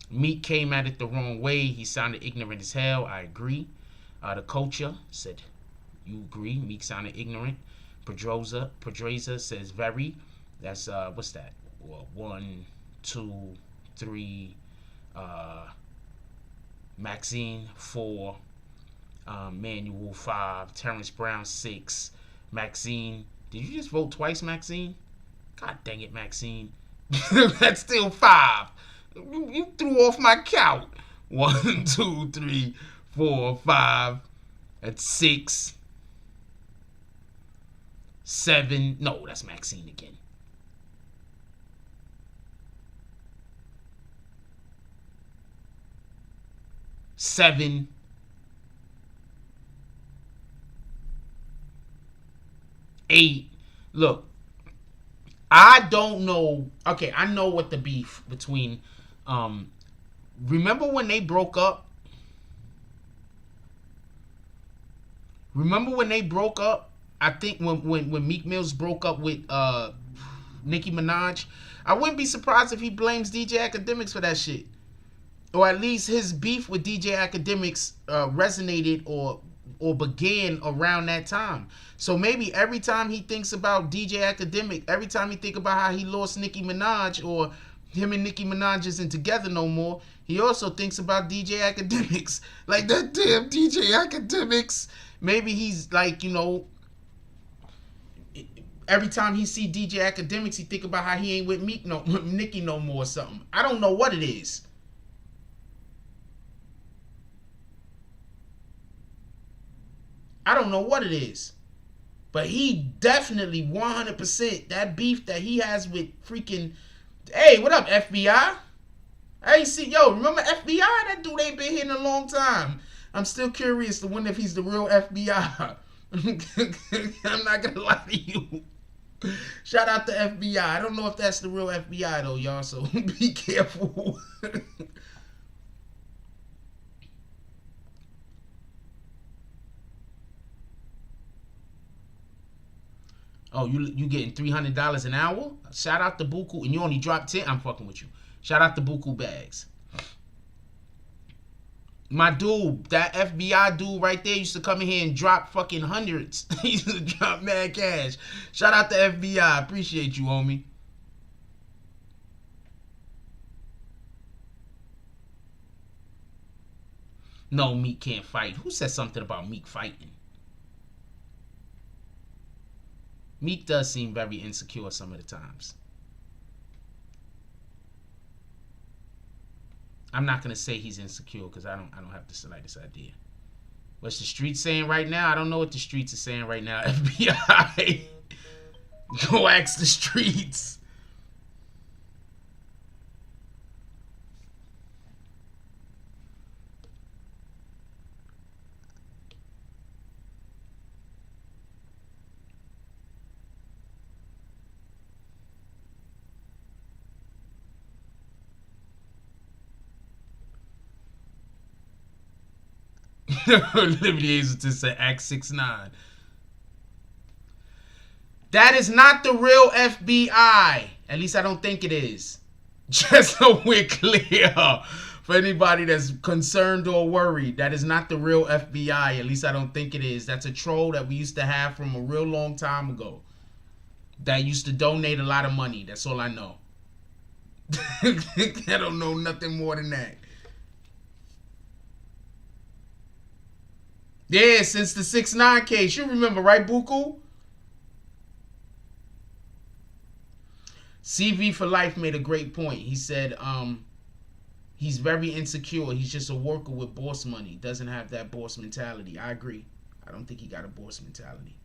Meek came at it the wrong way. He sounded ignorant as hell. I agree. The culture said, you agree. Meek sounded ignorant. Pedroza says very. That's what's that? Well, 1, 2, 3. Maxine 4. Manuel 5. Terrence Brown 6. Maxine. Did you just vote twice, Maxine? God dang it, Maxine. That's still 5. You threw off my count. 1, 2, 3, 4, 5. That's 6. 7. No, that's Maxine again. 7. 8. Look, I don't know. Okay, I know what the beef between. Remember when they broke up? Remember when they broke up? I think when Meek Mills broke up with Nicki Minaj. I wouldn't be surprised if he blames DJ Akademiks for that shit. Or at least his beef with DJ Akademiks resonated or began around that time. So maybe every time he thinks about DJ Akademiks, every time he think about how he lost Nicki Minaj or him and Nicki Minaj isn't together no more, he also thinks about DJ Akademiks. Like, that damn DJ Akademiks. Maybe he's like, you know, every time he see DJ Akademiks, he think about how he ain't with Nicki no more or something. I don't know what it is. I don't know what it is. But he definitely 100%, that beef that he has with freaking, hey, what up, FBI? I ain't see, yo, remember FBI? That dude ain't been here in a long time. I'm still curious to wonder if he's the real FBI. I'm not gonna lie to you. Shout out to FBI. I don't know if that's the real FBI though, y'all, so be careful. Oh, you getting $300 an hour? Shout out to Buku, and you only dropped 10. I'm fucking with you. Shout out to Buku Bags. My dude, that FBI dude right there used to come in here and drop fucking hundreds. He used to drop mad cash. Shout out to FBI. Appreciate you, homie. No, Meek can't fight. Who said something about Meek fighting? Meek does seem very insecure some of the times. I'm not gonna say he's insecure because I don't have the slightest idea. What's the streets saying right now? I don't know what the streets are saying right now. FBI, go ask the streets. Liberty Hazelton said Act 6'9". That is not the real FBI. At least I don't think it is. Just so we're clear. For anybody that's concerned or worried, that is not the real FBI. At least I don't think it is. That's a troll that we used to have from a real long time ago. That used to donate a lot of money. That's all I know. I don't know nothing more than that. Yeah, since the 6ix9ine case. You remember, right, Buku? CV for Life made a great point. He said he's very insecure. He's just a worker with boss money. Doesn't have that boss mentality. I agree. I don't think he got a boss mentality.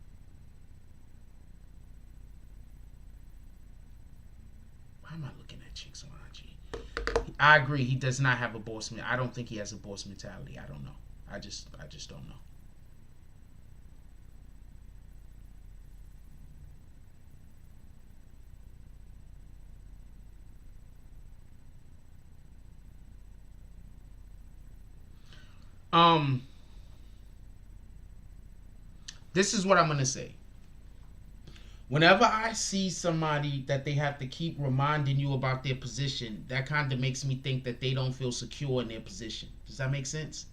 Why am I looking at chicks on IG? I agree. He does not have a boss mentality. I don't think he has a boss mentality. I don't know. I just don't know. This is what I'm gonna say. Whenever I see somebody that they have to keep reminding you about their position, that kind of makes me think that they don't feel secure in their position. Does that make sense?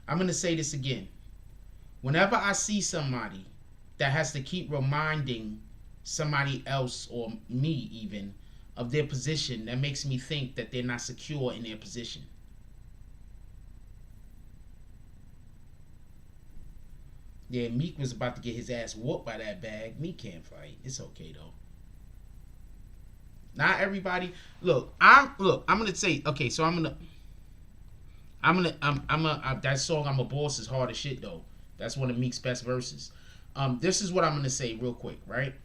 I'm gonna say this again. Whenever I see somebody that has to keep reminding somebody else or me even of their position, that makes me think that they're not secure in their position. Yeah, Meek was about to get his ass whooped by that bag. Meek can't fight. It's okay though. Not everybody. Look, I'm gonna say, okay, so that song "I'm a Boss" is hard as shit though. That's one of Meek's best verses. This is what I'm gonna say real quick, right?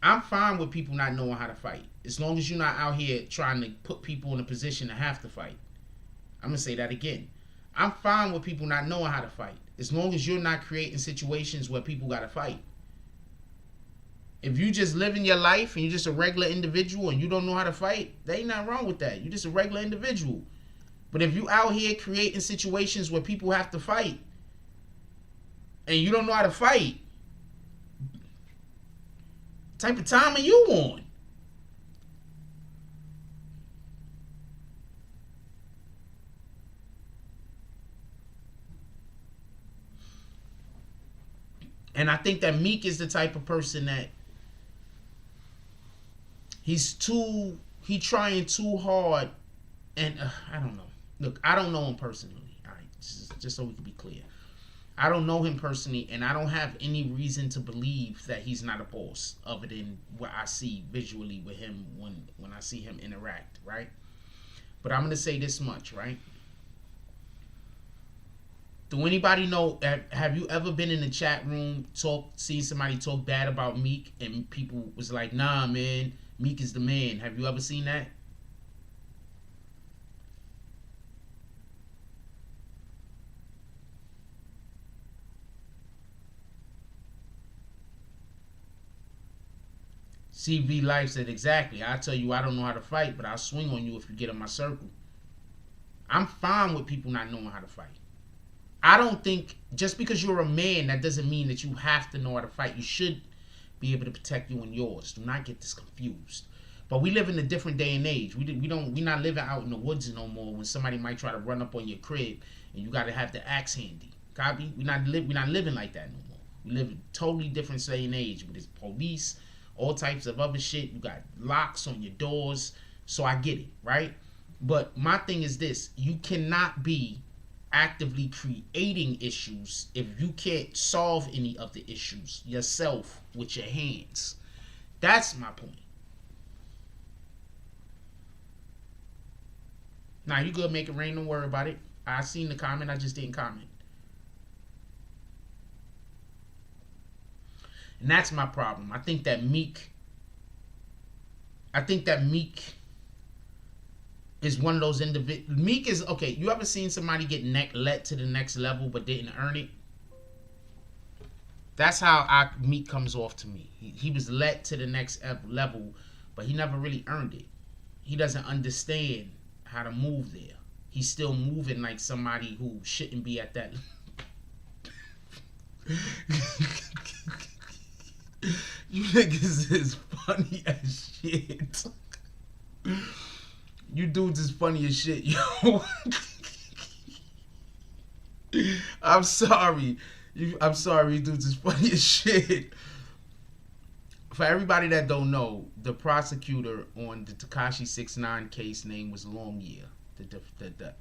I'm fine with people not knowing how to fight, as long as you're not out here trying to put people in a position to have to fight. I'm gonna say that again. I'm fine with people not knowing how to fight, as long as you're not creating situations where people gotta fight. If you just living your life and you're just a regular individual and you don't know how to fight, there ain't nothing wrong with that. You're just a regular individual. But if you out here creating situations where people have to fight and you don't know how to fight, what type of time are you on? And I think that Meek is the type of person that he trying too hard, and I don't know. Look, I don't know him personally. All right, just so we can be clear, I don't know him personally, and I don't have any reason to believe that he's not a boss, other than what I see visually with him when I see him interact, right? But I'm gonna say this much, right? Do anybody know? Have you ever been in the chat room, seen somebody talk bad about Meek, and people was like, "Nah, man, Meek is the man." Have you ever seen that? CV Life said, exactly. I tell you, I don't know how to fight, but I'll swing on you if you get in my circle. I'm fine with people not knowing how to fight. I don't think just because you're a man, that doesn't mean that you have to know how to fight. You should be able to protect you and yours. Do not get this confused. But we live in a different day and age. We're not living out in the woods no more when somebody might try to run up on your crib and you got to have the axe handy. Copy? We're not living like that no more. We live in a totally different day and age with this police, all types of other shit. You got locks on your doors. So I get it, right? But my thing is this: you cannot be actively creating issues if you can't solve any of the issues yourself with your hands. That's my point. Now you good, make it rain, don't worry about it. I seen the comment, I just didn't comment. And that's my problem. I think that Meek is one of those individuals. Meek is, okay, you ever seen somebody get let to the next level but didn't earn it? That's how Meek comes off to me. He was let to the next level, but he never really earned it. He doesn't understand how to move there. He's still moving like somebody who shouldn't be at that. You niggas is funny as shit. You dudes is funny as shit, yo. I'm sorry. I'm sorry, you dudes is funny as shit. For everybody that don't know, the prosecutor on the Tekashi 6ix9ine case name was Longyear. The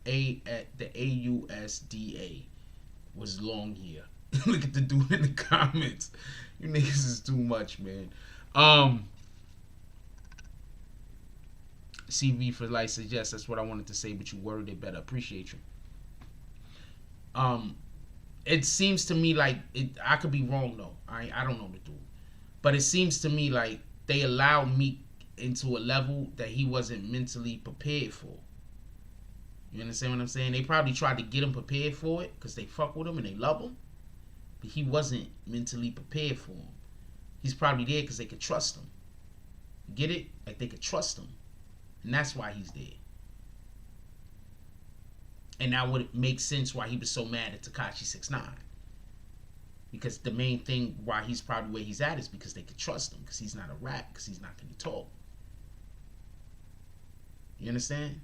AUSDA was Longyear. Look at the dude in the comments. You niggas is too much, man. CV for life says, yes, that's what I wanted to say, but you worded it better. Appreciate you. It seems to me like I could be wrong though. I don't know the dude, but it seems to me like they allowed Meek into a level that he wasn't mentally prepared for. You understand what I'm saying? They probably tried to get him prepared for it because they fuck with him and they love him, but he wasn't mentally prepared for him. He's probably there because they could trust him. Get it? Like they could trust him, and that's why he's there. And that would make sense why he was so mad at Tekashi 6ix9ine. Because the main thing why he's probably where he's at is because they could trust him. Because he's not a rat. Because he's not going to talk. You understand?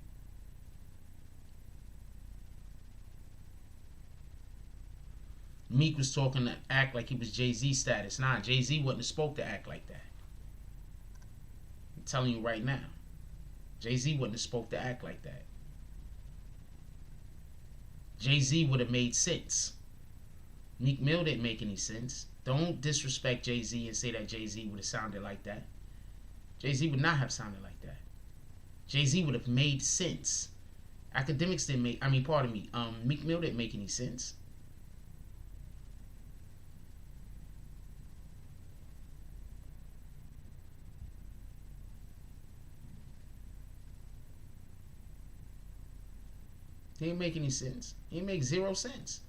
Meek was talking to act like he was Jay-Z status. Nah, Jay-Z wouldn't have spoke to act like that. I'm telling you right now. Jay-Z wouldn't have spoke to act like that. Jay-Z would have made sense. Meek Mill didn't make any sense. Don't disrespect Jay-Z and say that Jay-Z would have sounded like that. Jay-Z would not have sounded like that. Jay-Z would have made sense. Akademiks didn't make, Meek Mill didn't make any sense. He didn't make any sense. He didn't make 0 sense.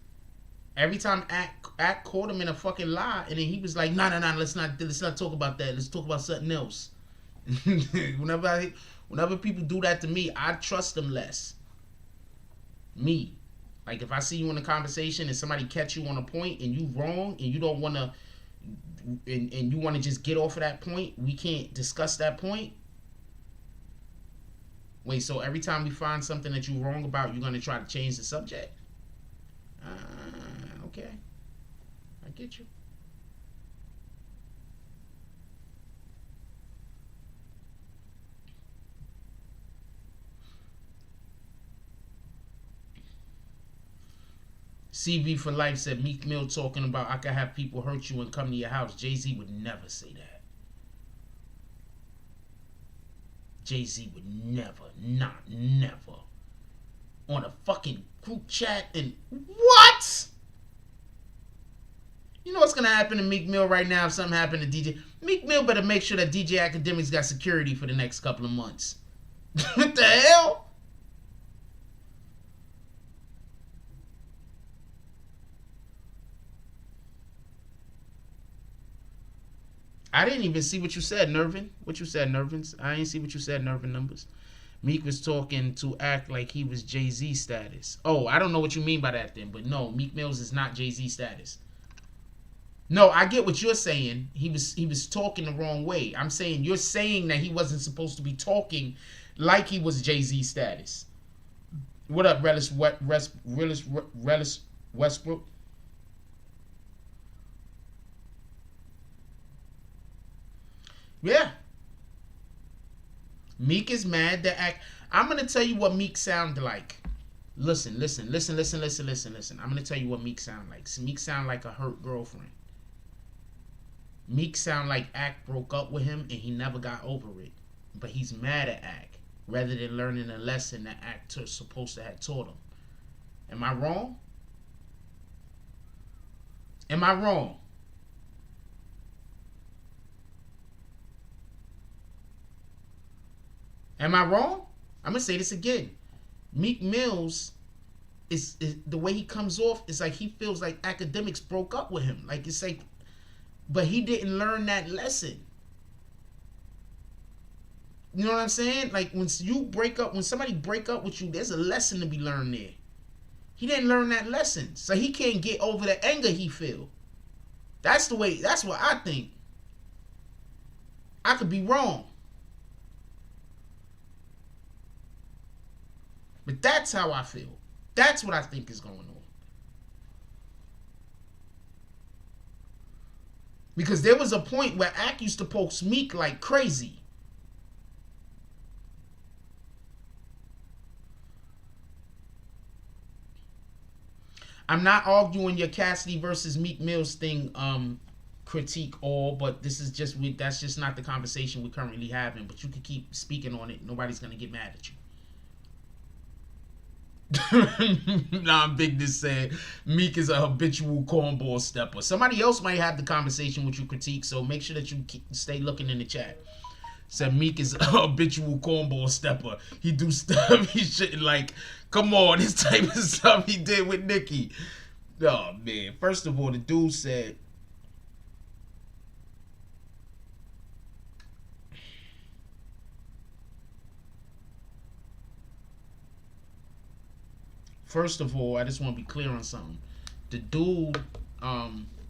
Every time Act caught him in a fucking lie, and then he was like, nah, let's not talk about that. Let's talk about something else. Whenever people do that to me, I trust them less. Me. Like, if I see you in a conversation and somebody catch you on a point and you wrong and you don't want to, and you want to just get off of that point, we can't discuss that point. Wait, so every time we find something that you're wrong about, you're going to try to change the subject? Okay. I get you. CV for Life said, Meek Mill talking about I could have people hurt you and come to your house. Jay-Z would never say that. Jay-Z would never, never. On a fucking group chat and what? You know what's going to happen to Meek Mill right now if something happened to DJ? Meek Mill better make sure that DJ Akademiks got security for the next couple of months. What the hell? I didn't even see what you said, Nervin. What you said, Nervins? I didn't see what you said, Nervin numbers. Meek was talking to act like he was Jay-Z status. Oh, I don't know what you mean by that then, but no, Meek Mills is not Jay-Z status. No, I get what you're saying. He was talking the wrong way. I'm saying you're saying that he wasn't supposed to be talking like he was Jay-Z status. What up, Relish Westbrook? Yeah. Meek is mad that I'm going to tell you what Meek sounded like. Listen. I'm going to tell you what Meek sound like. Meek sound like a hurt girlfriend. Meek sound like Act broke up with him and he never got over it. But he's mad at Act rather than learning a lesson that Act was supposed to have taught him. Am I wrong? Am I wrong? Am I wrong? I'm going to say this again. Meek Mills, is the way he comes off, is like he feels like Akademiks broke up with him. Like, it's like, but he didn't learn that lesson. You know what I'm saying? Like, when somebody break up with you, there's a lesson to be learned there. He didn't learn that lesson. So he can't get over the anger he feel. That's what I think. I could be wrong. But that's how I feel. That's what I think is going on. Because there was a point where Ack used to post Meek like crazy. I'm not arguing your Cassidy versus Meek Mills thing, critique all, but that's just not the conversation we're currently having. But you can keep speaking on it. Nobody's gonna get mad at you. Nah, Big This said Meek is a habitual cornball stepper. Somebody else might have the conversation with you, critique, so make sure that you stay looking in the chat. Said Meek is a habitual cornball stepper. He do stuff he shouldn't like. Come on, this type of stuff he did with Nicki. Oh man, first of all, the dude said first of all, I just want to be clear on something. The dude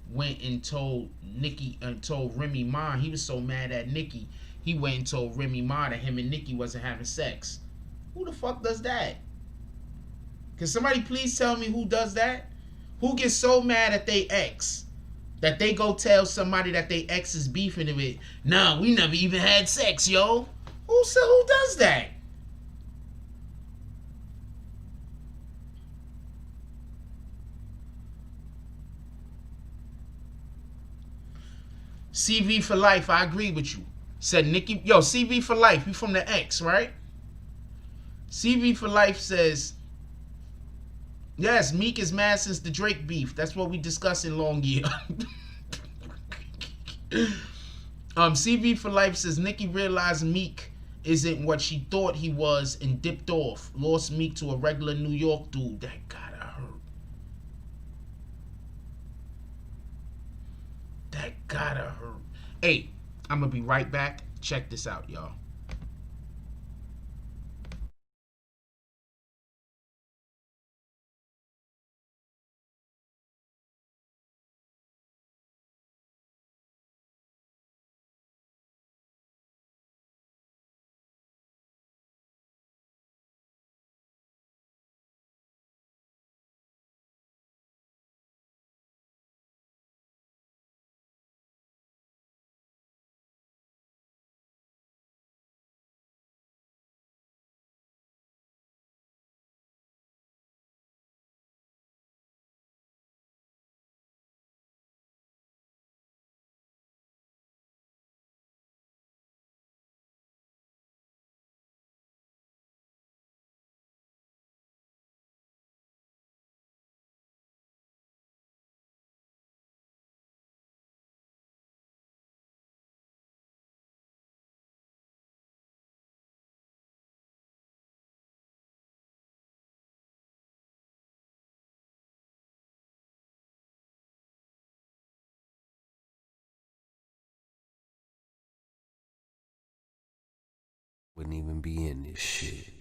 went and told Nicki and told Remy Ma. He was so mad at Nicki, he went and told Remy Ma that him and Nicki wasn't having sex. Who the fuck does that? Can somebody please tell me who does that? Who gets so mad at they ex that they go tell somebody that they ex is beefing with? Nah, we never even had sex, yo. Who does that? CV for life, I agree with you. Said Nicki, yo, CV for life, you from the X, right? CV for life says, yes, Meek is mad since the Drake beef. That's what we discussed in Long Year. CV for life says Nicki realized Meek isn't what she thought he was and dipped off. Lost Meek to a regular New York dude. That gotta hurt. That gotta hurt. Hey, I'm gonna be right back. Check this out, y'all. Wouldn't even be in this shit.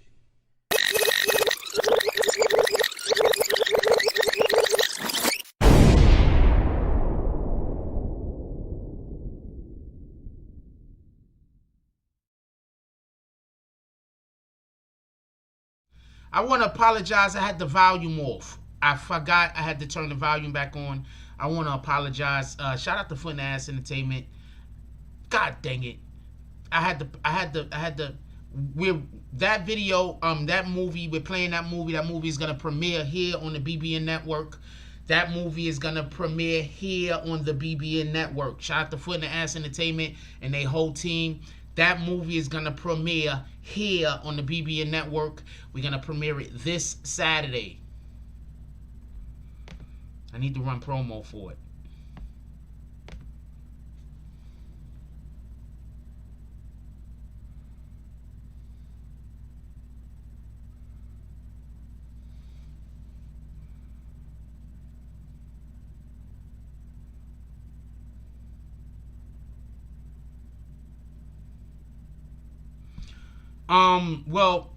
I want to apologize. I had the volume off. I forgot I had to turn the volume back on. I want to apologize. Shout out to Foot and Ass Entertainment. God dang it. I had to we're that video, that movie, we're playing that movie. That movie is gonna premiere here on the BBN Network. That movie is gonna premiere here on the BBN Network. Shout out to Foot and Ass Entertainment and their whole team. That movie is gonna premiere here on the BBN Network. We're gonna premiere it this Saturday. I need to run promo for it. Well,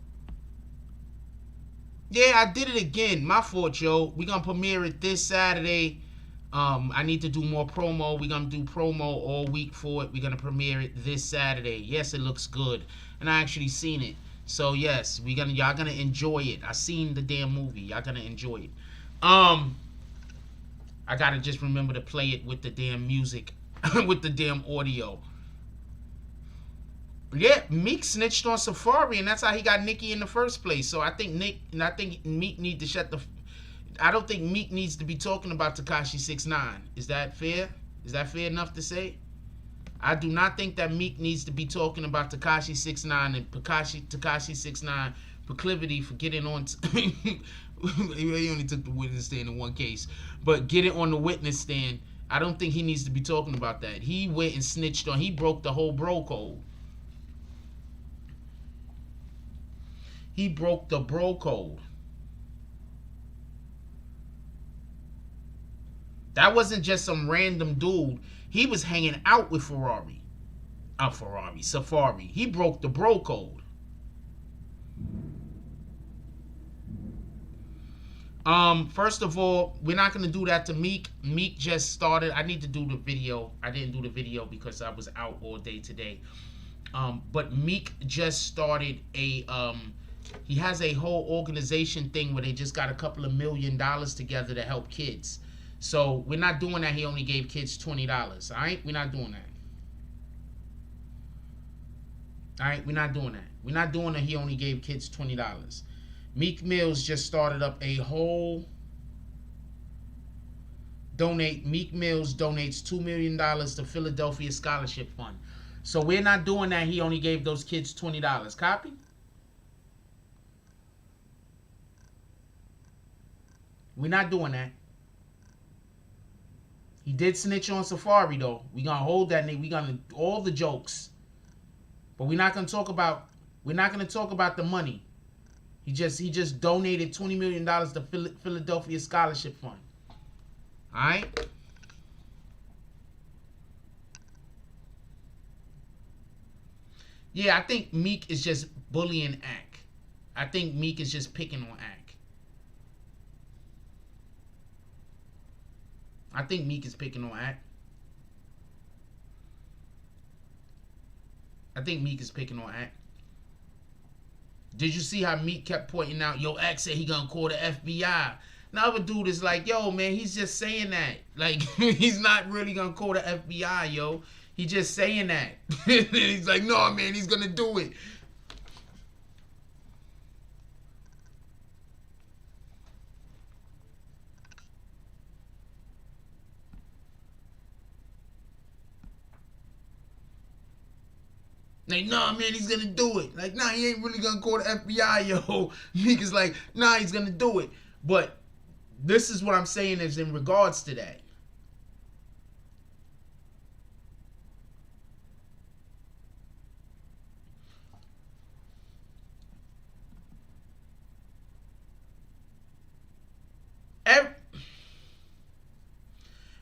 yeah, I did it again. My fault, yo. We're gonna premiere it this Saturday. I need to do more promo. We're gonna do promo all week for it. We're gonna premiere it this Saturday. Yes, it looks good, and I actually seen it. So yes, y'all gonna enjoy it. I seen the damn movie. Y'all gonna enjoy it. I gotta just remember to play it with the damn music, with the damn audio. Yeah, Meek snitched on Safari, and that's how he got Nicki in the first place. So I think Meek need to shut the. I don't think Meek needs to be talking about Tekashi 6ix9ine. Is that fair? Is that fair enough to say? I do not think that Meek needs to be talking about Tekashi 6ix9ine and Tekashi 6ix9ine proclivity for getting on. He only took the witness stand in one case, but getting on the witness stand, I don't think he needs to be talking about that. He went and snitched on. He broke the whole bro code. He broke the bro code. That wasn't just some random dude. He was hanging out with Safari. He broke the bro code. First of all, we're not gonna do that to Meek. Meek just started. I need to do the video. I didn't do the video because I was out all day today. But Meek just started a he has a whole organization thing where they just got a couple of $1 million together to help kids. So we're not doing that. He only gave kids $20. All right, we're not doing that. All right, we're not doing that. We're not doing that. He only gave kids $20. Meek Mills just started up a whole Meek Mills donates $2 million to Philadelphia Scholarship Fund. So we're not doing that. He only gave those kids $20. Copy? We're not doing that. He did snitch on Safari though. We're gonna hold that nigga. We're gonna all the jokes. But we're not gonna talk about We're not gonna talk about the money. He just donated $20 million to Philadelphia Scholarship Fund. All right. Yeah, I think Meek is just bullying Ak. I think Meek is just picking on Ak. I think Meek is picking on Ak. I think Meek is picking on Ak. Did you see how Meek kept pointing out, yo, Ak said he gonna call the FBI. The other dude is like, yo, man, he's just saying that. Like, he's not really gonna call the FBI, yo. He just saying that. He's like, no, man, he's gonna do it. Like, nah, man, he's gonna do it. Like, nah, he ain't really gonna call the FBI, yo. Meek is like, nah, he's gonna do it. But this is what I'm saying is in regards to that.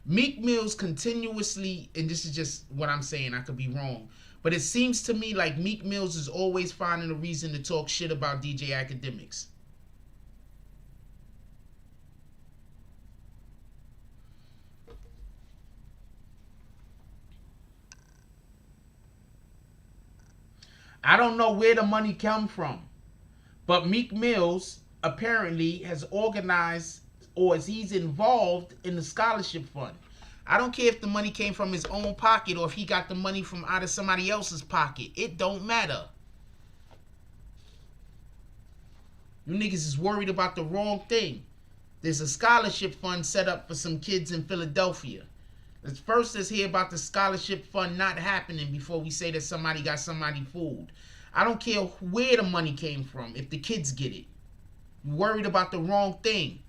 Meek Mill's continuously, and this is just what I'm saying, I could be wrong, but it seems to me like Meek Mills is always finding a reason to talk shit about DJ Akademiks. I don't know where the money come from, but Meek Mills apparently has organized, or he's involved in the scholarship fund. I don't care if the money came from his own pocket or if he got the money from out of somebody else's pocket. It don't matter. You niggas is worried about the wrong thing. There's a scholarship fund set up for some kids in Philadelphia. Let's hear about the scholarship fund not happening before we say that somebody got somebody fooled. I don't care where the money came from if the kids get it. You're worried about the wrong thing.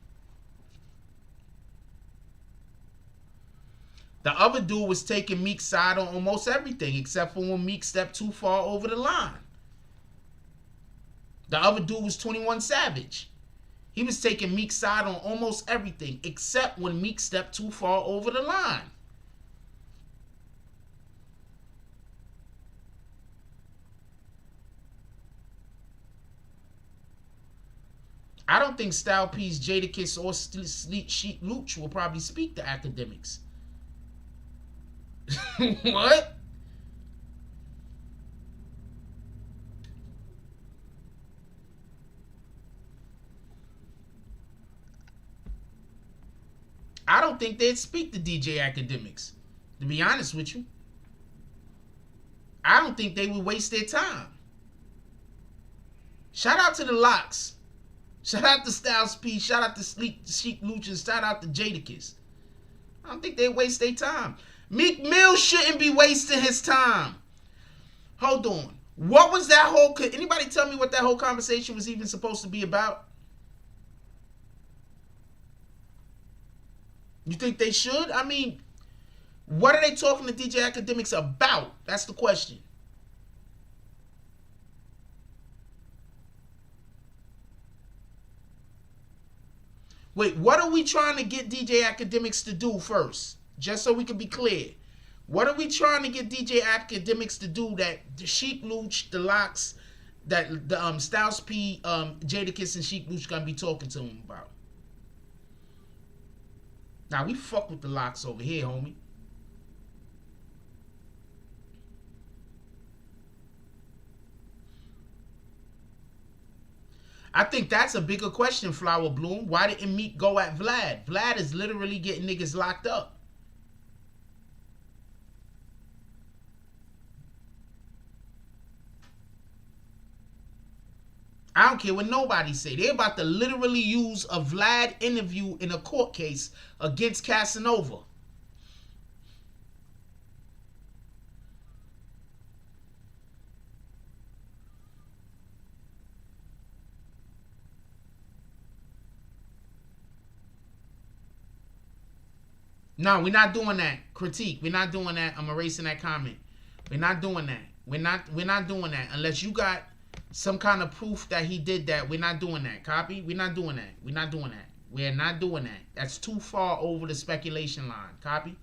The other dude was taking Meek's side on almost everything except for when Meek stepped too far over the line. The other dude was 21 Savage. He was taking Meek's side on almost everything except when Meek stepped too far over the line. I don't think Style P's Jadakiss or Sleep Sheik Luch will probably speak to Akademiks. What? I don't think they'd speak to DJ Akademiks, to be honest with you. I don't think they would waste their time. Shout out to the Locks. Shout out to Styles P. Shout out to Sleep Sheik Luch. And shout out to Jadakiss. I don't think they waste their time. Meek Mill shouldn't be wasting his time. Hold on. What was that whole... Anybody tell me what that whole conversation was even supposed to be about? You think they should? I mean, what are they talking to DJ Akademiks about? That's the question. Wait, what are we trying to get DJ Akademiks to do first? Just so we can be clear. What are we trying to get DJ Akademiks to do that the Sheik Luch, the Locks, that the Styles P, Jadakiss and Sheik Luch gonna be talking to him about? Now, we fuck with the Locks over here, homie. I think that's a bigger question, Flower Bloom. Why didn't Meek go at Vlad? Vlad is literally getting niggas locked up. I don't care what nobody say. They're about to literally use a Vlad interview in a court case against Casanova. No, we're not doing that. Critique. We're not doing that. I'm erasing that comment. We're not doing that. We're not doing that unless you got some kind of proof that he did that, we're not doing that. Copy? We're not doing that. We're not doing that. We're not doing that. That's too far over the speculation line. Copy?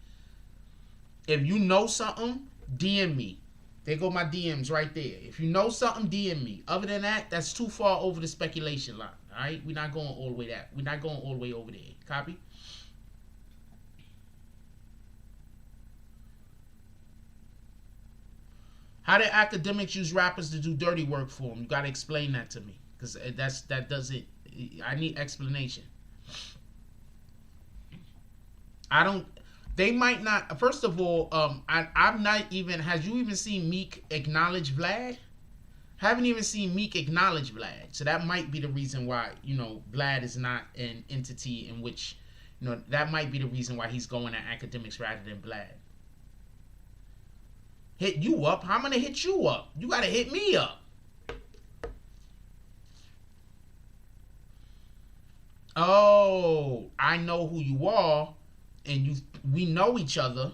If you know something, DM me. There go my DMs right there. If you know something, DM me. Other than that, that's too far over the speculation line. All right? We're not going all the way that. We're not going all the way over there. Copy? How did Akademiks use rappers to do dirty work for them? You got to explain that to me, because that doesn't. I need explanation. I don't. They might not. First of all, I'm not even. Has you even seen Meek acknowledge Vlad? Haven't even seen Meek acknowledge Vlad. So that might be the reason why, Vlad is not an entity in which, that might be the reason why he's going at Akademiks rather than Vlad. Hit you up? How am I gonna hit you up? You gotta hit me up. Oh, I know who you are, and we know each other,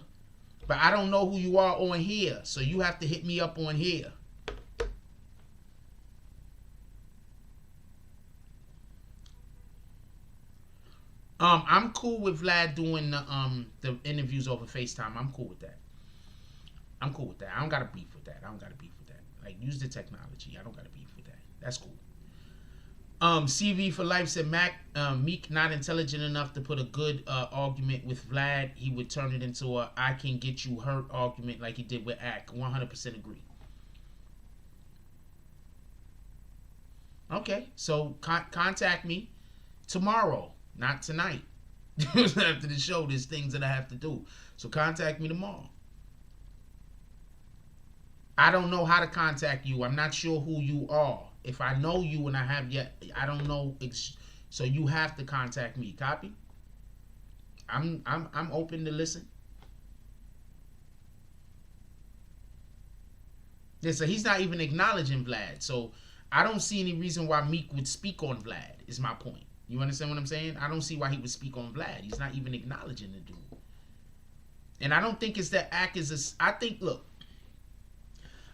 but I don't know who you are on here. So you have to hit me up on here. I'm cool with Vlad doing the interviews over FaceTime. I'm cool with that. I'm cool with that. I don't got to beef with that. Like, use the technology. I don't got to beef with that. That's cool. CV for Life said Meek not intelligent enough to put a good argument with Vlad. He would turn it into a I can get you hurt argument like he did with Ak. 100% agree. Okay, so contact me tomorrow, not tonight. After the show, there's things that I have to do. So contact me tomorrow. I don't know how to contact you. I'm not sure who you are. If I know you and I have yet, I don't know. So you have to contact me. Copy? I'm open to listen. Yeah, so he's not even acknowledging Vlad. So I don't see any reason why Meek would speak on Vlad, is my point. You understand what I'm saying? I don't see why he would speak on Vlad. He's not even acknowledging the dude. And I don't think it's that Ak is a...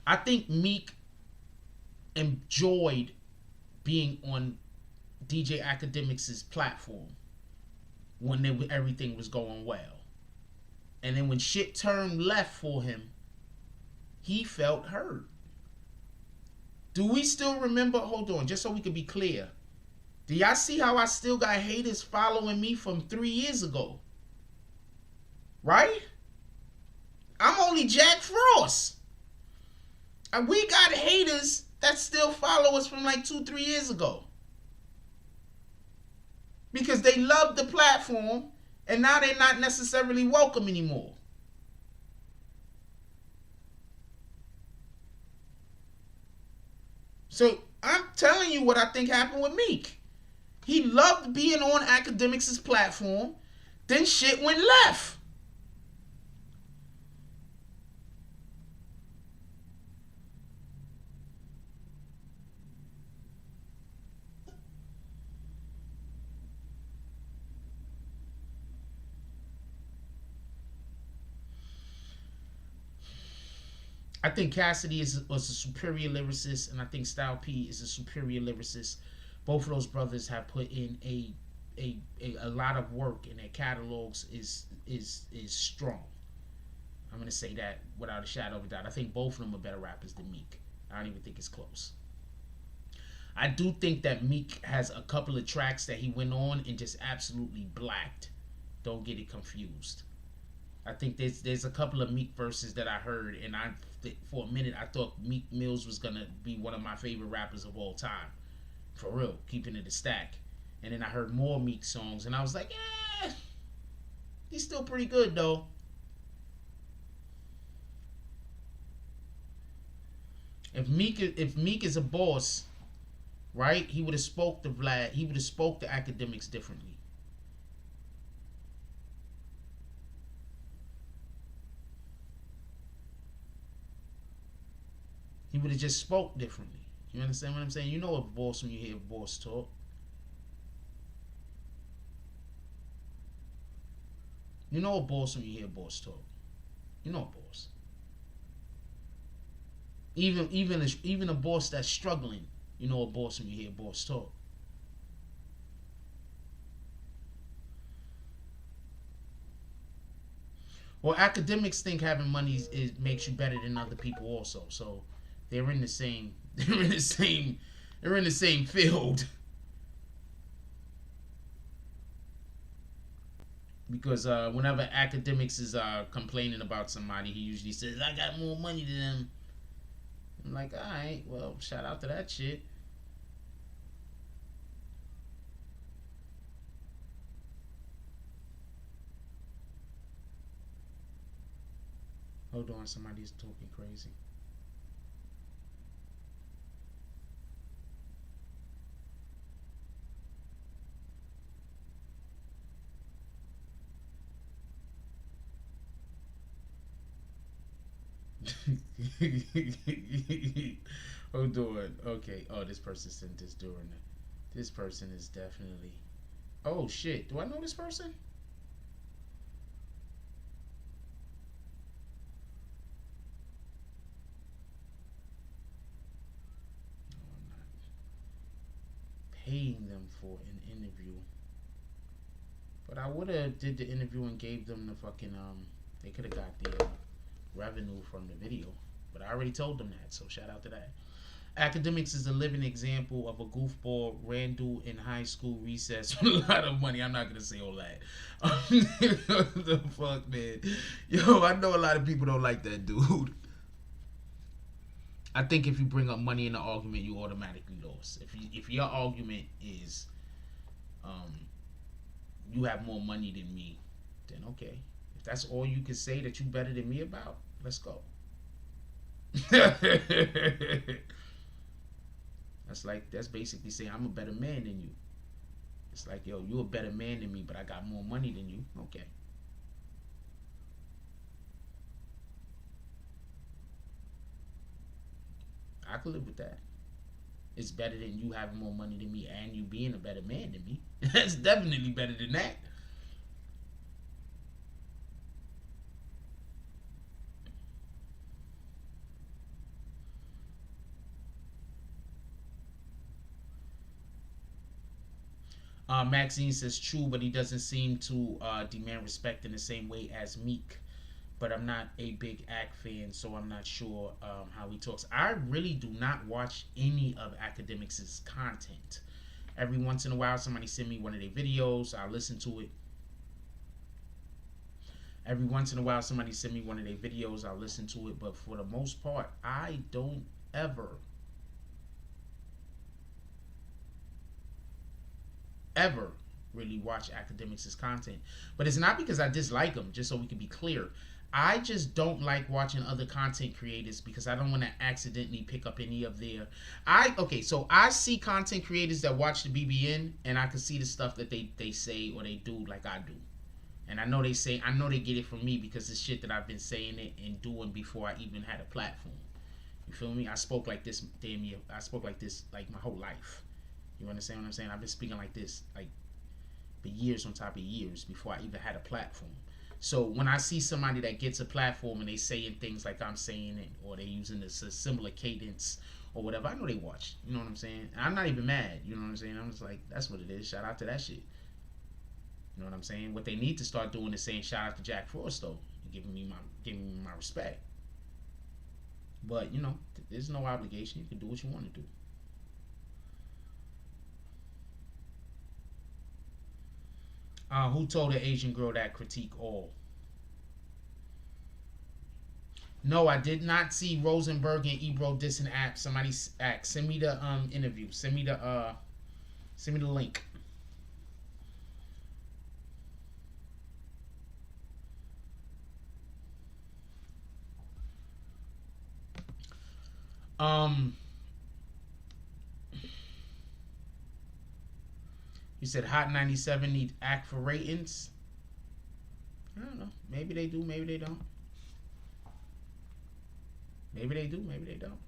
I think Meek enjoyed being on DJ Akademiks' platform when everything was going well. And then when shit turned left for him, he felt hurt. Do we still remember? Hold on, just so we can be clear. Do y'all see how I still got haters following me from 3 years ago? Right? I'm only Jack Frost. And we got haters that still follow us from like 2-3 years ago. Because they love the platform and now they're not necessarily welcome anymore. So I'm telling you what I think happened with Meek. He loved being on Akademiks' platform, then shit went left. I think Cassidy was a superior lyricist, and I think Style P is a superior lyricist. Both of those brothers have put in a lot of work, and their catalogs is strong. I'm gonna say that without a shadow of a doubt. I think both of them are better rappers than Meek. I don't even think it's close. I do think that Meek has a couple of tracks that he went on and just absolutely blacked. Don't get it confused. I think there's a couple of Meek verses that I heard, and for a minute I thought Meek Mills was gonna be one of my favorite rappers of all time, for real, keeping it a stack. And then I heard more Meek songs, and I was like, he's still pretty good though. If Meek is a boss, right? He would have spoke to Vlad. He would have spoke to Akademiks differently. He would have just spoke differently. You understand what I'm saying? You know a boss when you hear a boss talk. You know a boss when you hear a boss talk. You know a boss. Even a boss that's struggling You know a boss when you hear boss talk. Well, academics think having money makes you better than other people also. So they're in the same they're in the same they're in the same field. Because whenever academics is complaining about somebody, he usually says, "I got more money than them." I'm like, all right, well, shout out to that shit. Hold on, somebody's talking crazy. Hold on. Okay. Oh, this person sent this during it. This person is definitely. Oh shit. Do I know this person? No, I'm not paying them for an interview. But I would have did the interview and gave them the fucking They could have got the revenue from the video. But I already told them that, so shout out to that. Akademiks is a living example of a goofball Randall in high school recess with a lot of money. I'm not gonna say all that. What the fuck, man? Yo, I know a lot of people don't like that dude. I think if you bring up money in the argument, you automatically lost. If your argument is, um, you have more money than me, then okay. If that's all you can say that you better than me about, let's go. That's basically saying I'm a better man than you. It's like, yo, you're a better man than me, but I got more money than you. Okay. I could live with that. It's better than you having more money than me and you being a better man than me. That's definitely better than that. Maxine says true, but he doesn't seem to demand respect in the same way as Meek. But I'm not a big Act fan, so I'm not sure how he talks. I really do not watch any of Akademiks' content. Every once in a while, somebody send me one of their videos. I listen to it. Every once in a while, somebody send me one of their videos. I listen to it. But for the most part, I don't ever really watch Akademiks' content. But it's not because I dislike them, just so we can be clear. I just don't like watching other content creators because I don't want to accidentally pick up any of their. So I see content creators that watch the BBN and I can see the stuff that they say or they do like I do. And I know they get it from me because it's shit that I've been saying it and doing before I even had a platform. You feel me? I spoke like this damn year. I spoke like this like my whole life. You understand what I'm saying? I've been speaking like this like for years on top of years before I even had a platform. So when I see somebody that gets a platform and they saying things like I'm saying it, or they using this similar cadence or whatever, I know they watch. You know what I'm saying? And I'm not even mad. You know what I'm saying? I'm just like, that's what it is. Shout out to that shit. You know what I'm saying? What they need to start doing is saying shout out to Jack Frost though, and giving me my respect. But you know, there's no obligation. You can do what you want to do. Who told the Asian girl that critique all? No, I did not see Rosenberg and Ebro dissing app. Somebody asked, send me the interview. Send me the link. Um, you said Hot 97 need act for ratings. I don't know. Maybe they do. Maybe they don't. Maybe they do. Maybe they don't.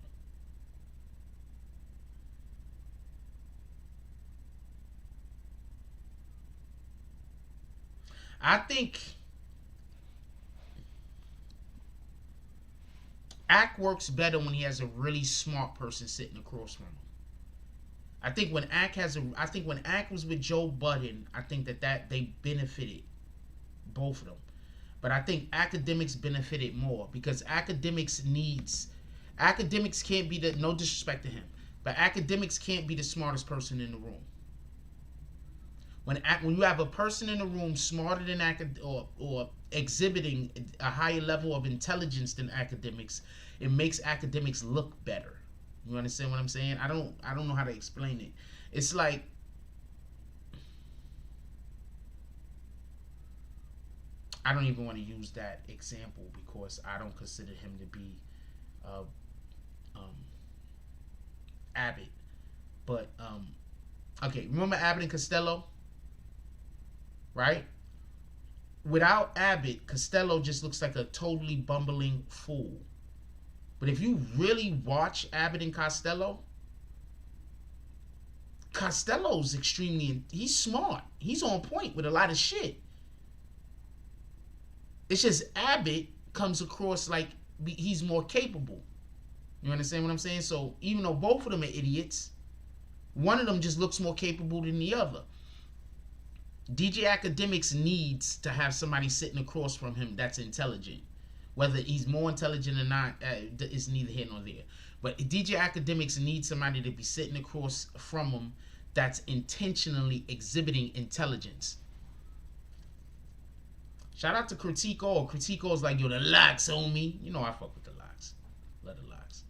I think Act works better when he has a really smart person sitting across from him. I think when I think when Ak was with Joe Budden, I think that they benefited, both of them. But I think Akademiks benefited more because Akademiks can't be the, no disrespect to him, but Akademiks can't be the smartest person in the room. When you have a person in the room smarter than or exhibiting a higher level of intelligence than Akademiks, it makes Akademiks look better. You understand what I'm saying? I don't know how to explain it. It's like, I don't even want to use that example because I don't consider him to be Abbott. But okay, remember Abbott and Costello, right? Without Abbott, Costello just looks like a totally bumbling fool. But if you really watch Abbott and Costello's extremely, he's smart. He's on point with a lot of shit. It's just Abbott comes across like he's more capable. You understand what I'm saying? So even though both of them are idiots, one of them just looks more capable than the other. DJ Akademiks needs to have somebody sitting across from him that's intelligent. Whether he's more intelligent or not, it's neither here nor there. But DJ Akademiks needs somebody to be sitting across from him that's intentionally exhibiting intelligence. Shout out to Critico. Critico's like, yo, the locks, homie. You know I fuck with the locks. Love the locks.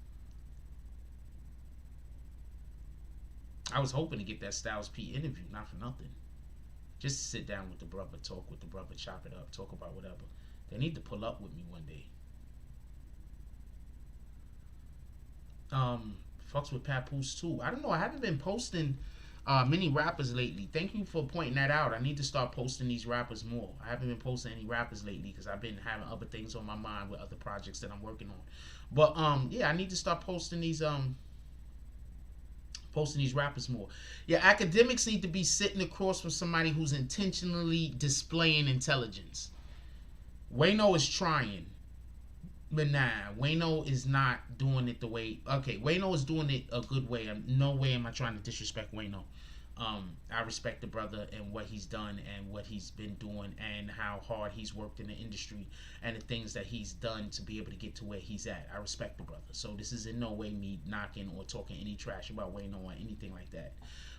I was hoping to get that Styles P interview, not for nothing. Just to sit down with the brother, talk with the brother, chop it up, talk about whatever. They need to pull up with me one day. Fucks with Papoose too. I don't know. I haven't been posting many rappers lately. Thank you for pointing that out. I need to start posting these rappers more. I haven't been posting any rappers lately because I've been having other things on my mind with other projects that I'm working on. But yeah, I need to start posting these rappers more. Yeah, Akademiks need to be sitting across from somebody who's intentionally displaying intelligence. Wayno is trying, but nah, Wayno is not doing it the way. Okay, Wayno is doing it a good way. No way am I trying to disrespect Wayno. I respect the brother and what he's done and what he's been doing and how hard he's worked in the industry and the things that he's done to be able to get to where he's at. I respect the brother. So this is in no way me knocking or talking any trash about Wayno or anything like that.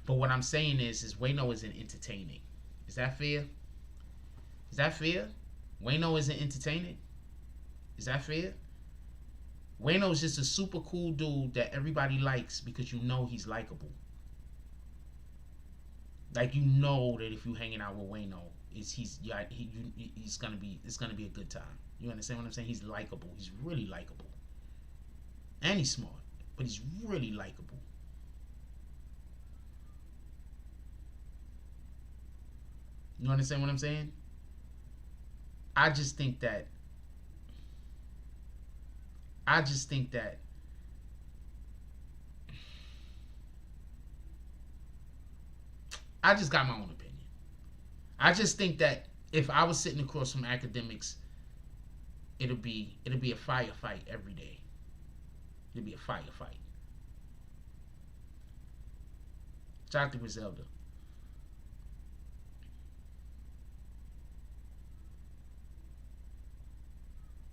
But what I'm saying is Wayno isn't entertaining. Is that fair? Is that fair? Wayno isn't entertaining? Is that fair? Wayno is just a super cool dude that everybody likes because you know he's likable. Like, you know that if you hanging out with Wayno, it's gonna be a good time. You understand what I'm saying? He's likable. He's really likable, and he's smart, but he's really likable. You understand what I'm saying? I just think that I just got my own opinion. I just think that if I was sitting across from Akademiks, it'll be a firefight every day. It'll be a firefight. Shout out to Griselda.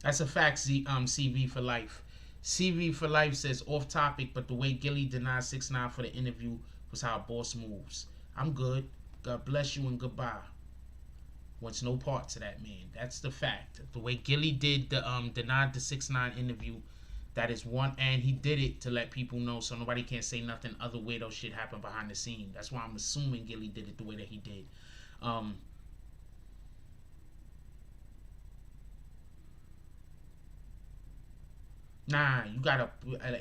That's a fact, CV for life. CV for life says off topic, but the way Gilly denied 6ix9ine for the interview was how a boss moves. I'm good. God bless you and goodbye. Wants no part to that, man. That's the fact. The way Gilly did the denied the 6ix9ine interview, that is one, and he did it to let people know so nobody can't say nothing other weirdo shit happened behind the scene. That's why I'm assuming Gilly did it the way that he did. Nah, you gotta.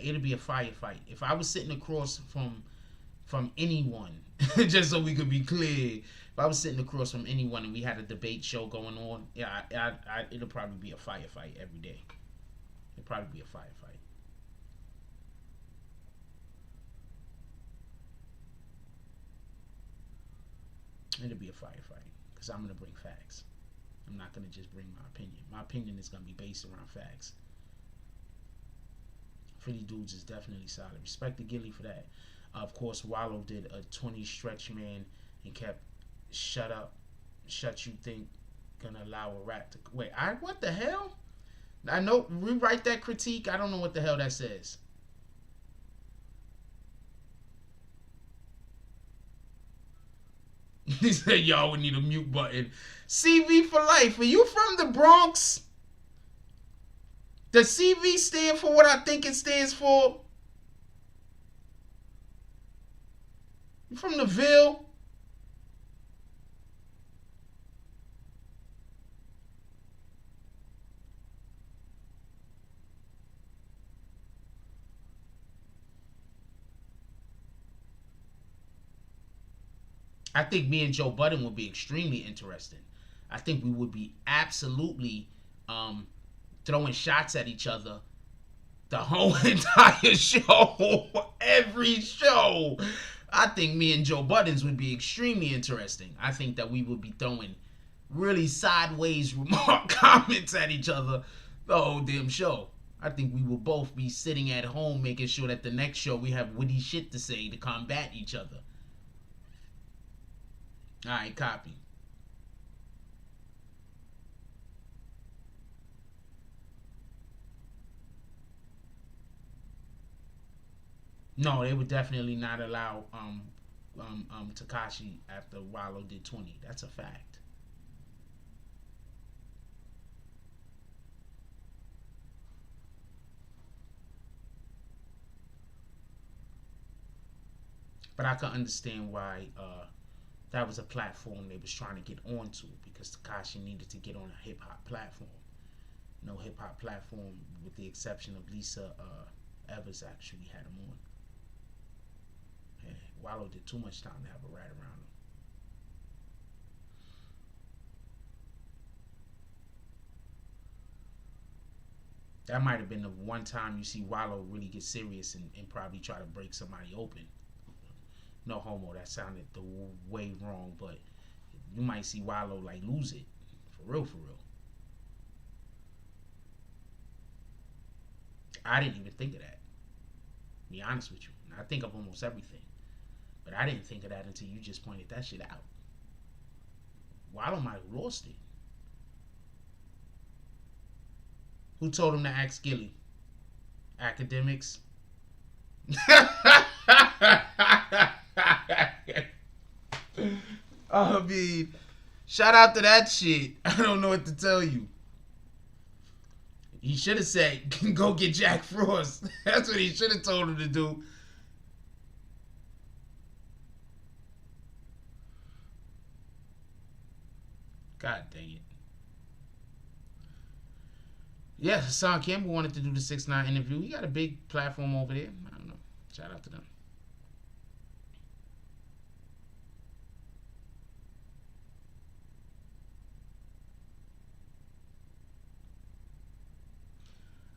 It'll be a firefight. If I was sitting across from anyone, just so we could be clear, if I was sitting across from anyone and we had a debate show going on, yeah, it'll probably be a firefight every day. It'll probably be a firefight. It'll be a firefight because I'm gonna bring facts. I'm not gonna just bring my opinion. My opinion is gonna be based around facts. Pretty Dudes is definitely solid. Respect to Gilly for that. Of course, Wallow did a 20 stretch man and kept shut up, shut you think, gonna allow a rat to wait. What the hell? I know, rewrite that critique. I don't know what the hell that says. He said, y'all would need a mute button. CV for life. Are you from the Bronx? Does CV stand for what I think it stands for? You from the Ville? I think me and Joe Budden would be extremely interesting. I think we would be absolutely throwing shots at each other the whole entire show. Every show. I think me and Joe Buttons would be extremely interesting. I think that we would be throwing really sideways remark comments at each other the whole damn show. I think we will both be sitting at home making sure that the next show we have witty shit to say to combat each other. Alright, copy. No, they would definitely not allow Tekashi after Wallow did 20. That's a fact. But I can understand why that was a platform they was trying to get onto, because Tekashi needed to get on a hip hop platform. No hip hop platform, with the exception of Lisa Evers, actually had him on. Yeah, Wallow did too much time to have a rat around him. That might have been the one time you see Wallow really get serious and probably try to break somebody open. No homo, that sounded the way wrong, but you might see Wallow like lose it. For real, for real. I didn't even think of that. To be honest with you. I think of almost everything. But I didn't think of that until you just pointed that shit out. Wallow might have lost it. Who told him to ask Gilly? Akademiks? I mean, shout out to that shit. I don't know what to tell you. He should have said, go get Jack Frost. That's what he should have told him to do. God dang it. Yeah, Hassan Campbell wanted to do the 6ix9ine interview. He got a big platform over there. I don't know. Shout out to them.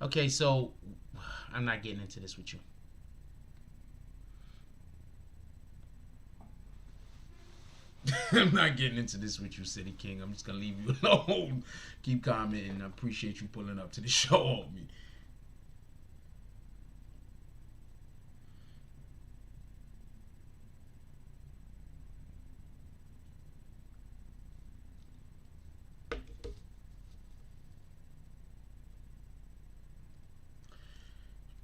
Okay, so I'm not getting into this with you. I'm not getting into this with you, City King. I'm just gonna leave you alone. Keep commenting. I appreciate you pulling up to the show on me.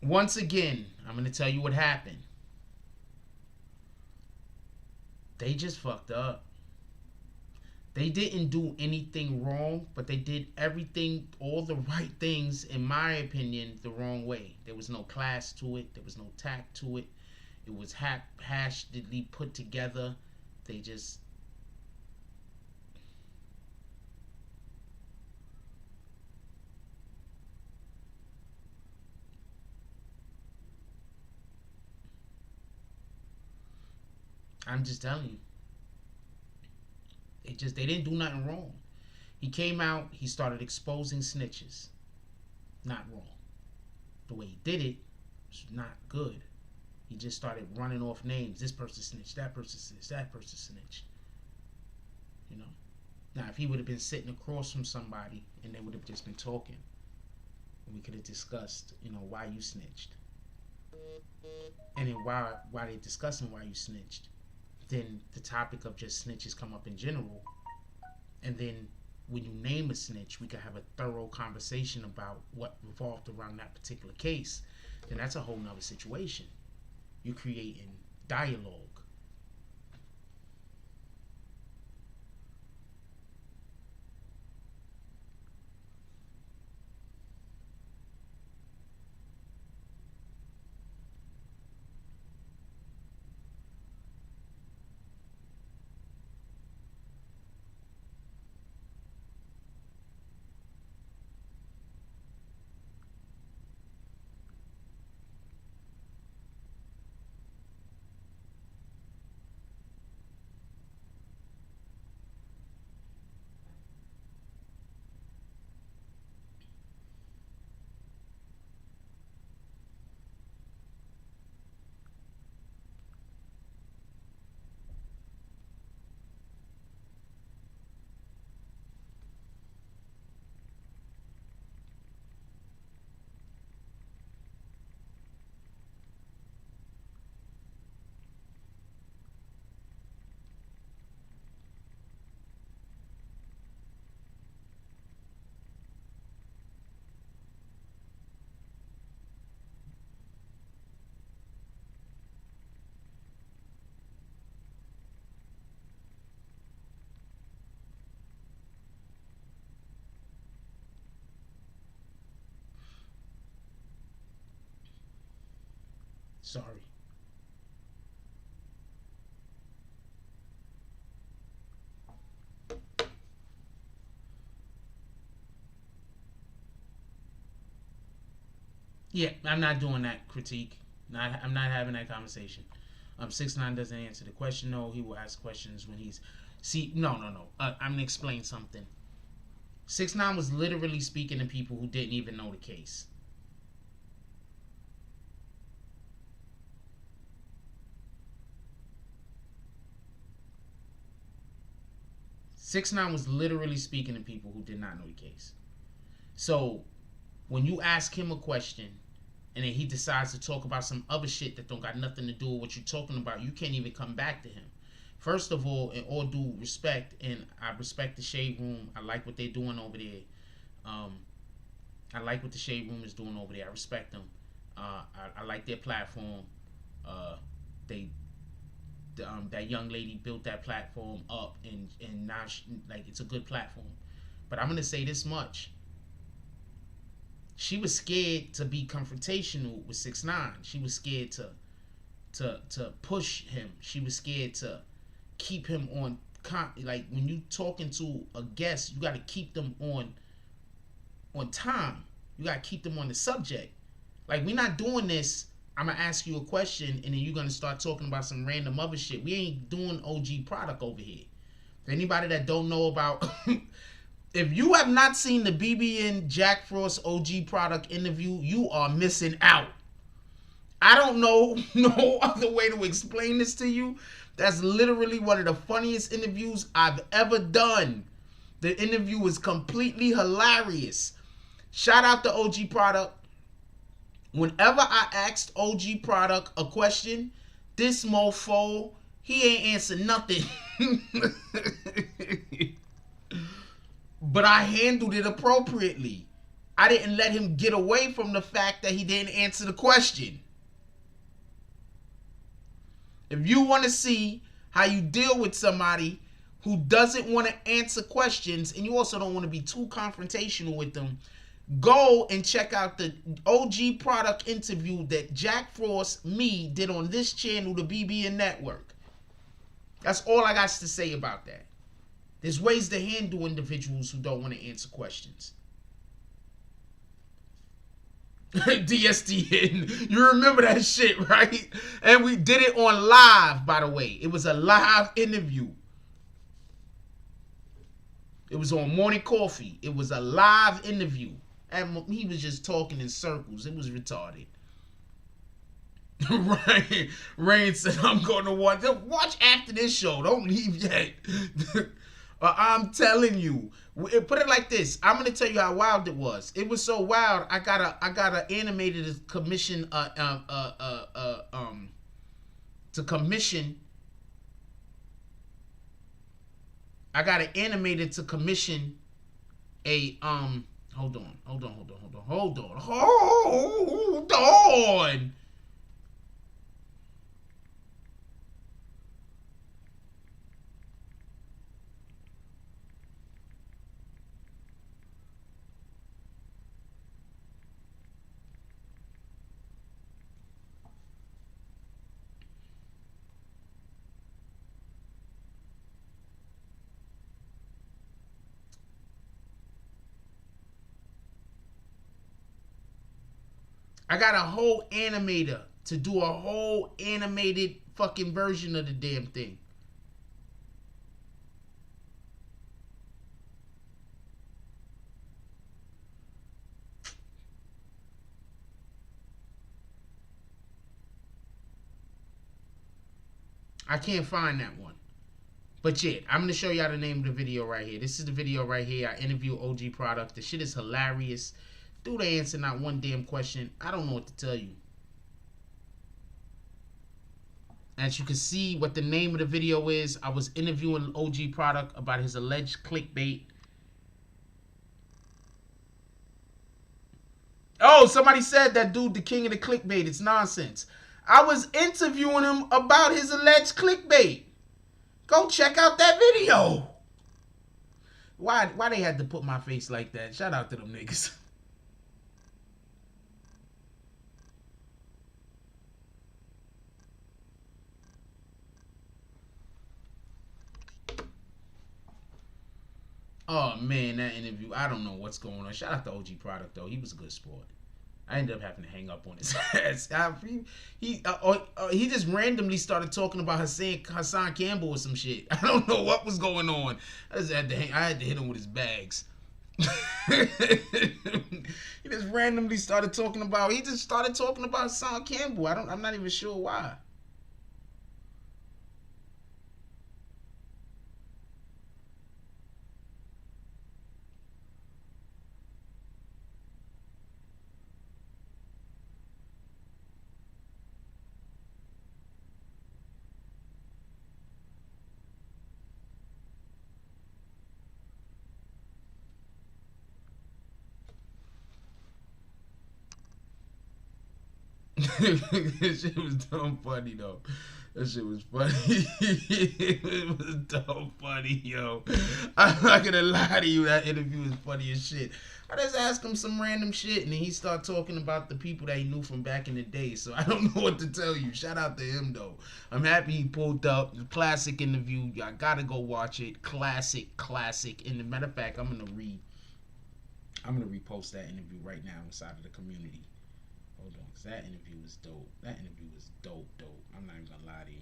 Once again, I'm gonna tell you what happened. They just fucked up. They didn't do anything wrong, but they did everything, all the right things, in my opinion, the wrong way. There was no class to it. There was no tact to it. It was hashedly put together. They just... I'm just telling you. They didn't do nothing wrong. He came out, he started exposing snitches. Not wrong. The way he did it was not good. He just started running off names. This person snitched, that person snitched, that person snitched. You know? Now, if he would have been sitting across from somebody and they would have just been talking, and we could have discussed, why you snitched. And then while they discussing why you snitched, then the topic of just snitches come up in general. And then when you name a snitch, we can have a thorough conversation about what revolved around that particular case. Then that's a whole nother situation. You're creating dialogue. Sorry. Yeah, I'm not doing that critique. I'm not having that conversation. 6ix9ine doesn't answer the question. No, he will ask questions when he's. See, no. I'm gonna explain something. 6ix9ine was literally speaking to people who didn't even know the case. Six Nine was literally speaking to people who did not know the case. So when you ask him a question and then he decides to talk about some other shit that don't got nothing to do with what you're talking about, you can't even come back to him. First of all, in all due respect, and I respect the Shade Room. I like what they're doing over there. I like what the Shade Room is doing over there. I respect them. I like their platform. They that young lady built that platform up, and now like it's a good platform. But I'm gonna say this much: she was scared to be confrontational with 6ix9ine. She was scared to push him. She was scared to keep him on. Like when you talking to a guest, you got to keep them on time. You got to keep them on the subject. Like we're not doing this. I'm gonna ask you a question and then you're gonna start talking about some random other shit. We ain't doing OG product over here. For anybody that don't know about, if you have not seen the BBN Jack Frost OG product interview, you are missing out. I don't know no other way to explain this to you. That's literally one of the funniest interviews I've ever done. The interview was completely hilarious. Shout out to OG product. Whenever I asked OG product a question, this mofo, he ain't answer nothing. But I handled it appropriately. I didn't let him get away from the fact that he didn't answer the question. If you want to see how you deal with somebody who doesn't want to answer questions, and you also don't want to be too confrontational with them, go and check out the OG product interview that Jack Frost, me, did on this channel, the BBN Network. That's all I got to say about that. There's ways to handle individuals who don't want to answer questions. DSTN. You remember that shit, right? And we did it on live, by the way. It was a live interview. It was on Morning Coffee. It was a live interview. And he was just talking in circles. It was retarded. Right. Rain said, I'm going to watch after this show. Don't leave yet. I'm telling you, put it like this. I'm gonna tell you how wild it was. It was so wild. I got a animated commission to commission. I got it animated to commission a Hold on. I got a whole animator to do a whole animated fucking version of the damn thing. I can't find that one. But yeah, I'm going to show y'all the name of the video right here. This is the video right here. I interview OG Product. The shit is hilarious. Dude answer not one damn question. I don't know what to tell you. As you can see what the name of the video is, I was interviewing OG Product about his alleged clickbait. Oh, somebody said that dude the king of the clickbait. It's nonsense. I was interviewing him about his alleged clickbait. Go check out that video. Why they had to put my face like that? Shout out to them niggas. Oh man, that interview. I don't know what's going on. Shout out to OG Product though. He was a good sport. I ended up having to hang up on his ass. He just randomly started talking about Hassan Campbell or some shit. I don't know what was going on. I had to hit him with his bags. He just randomly started talking about. He just started talking about Hassan Campbell. I'm not even sure why. That shit was dumb funny though. That shit was funny. It was dumb funny, yo. I'm not gonna lie to you, that interview was funny as shit. I just asked him some random shit and then he started talking about the people that he knew from back in the day. So I don't know what to tell you. Shout out to him though. I'm happy he pulled up. Classic interview. Y'all gotta go watch it. Classic. And as a matter of fact, I'm gonna repost that interview right now inside of the community. Hold on, because that interview was dope. That interview was dope. I'm not even gonna lie to you.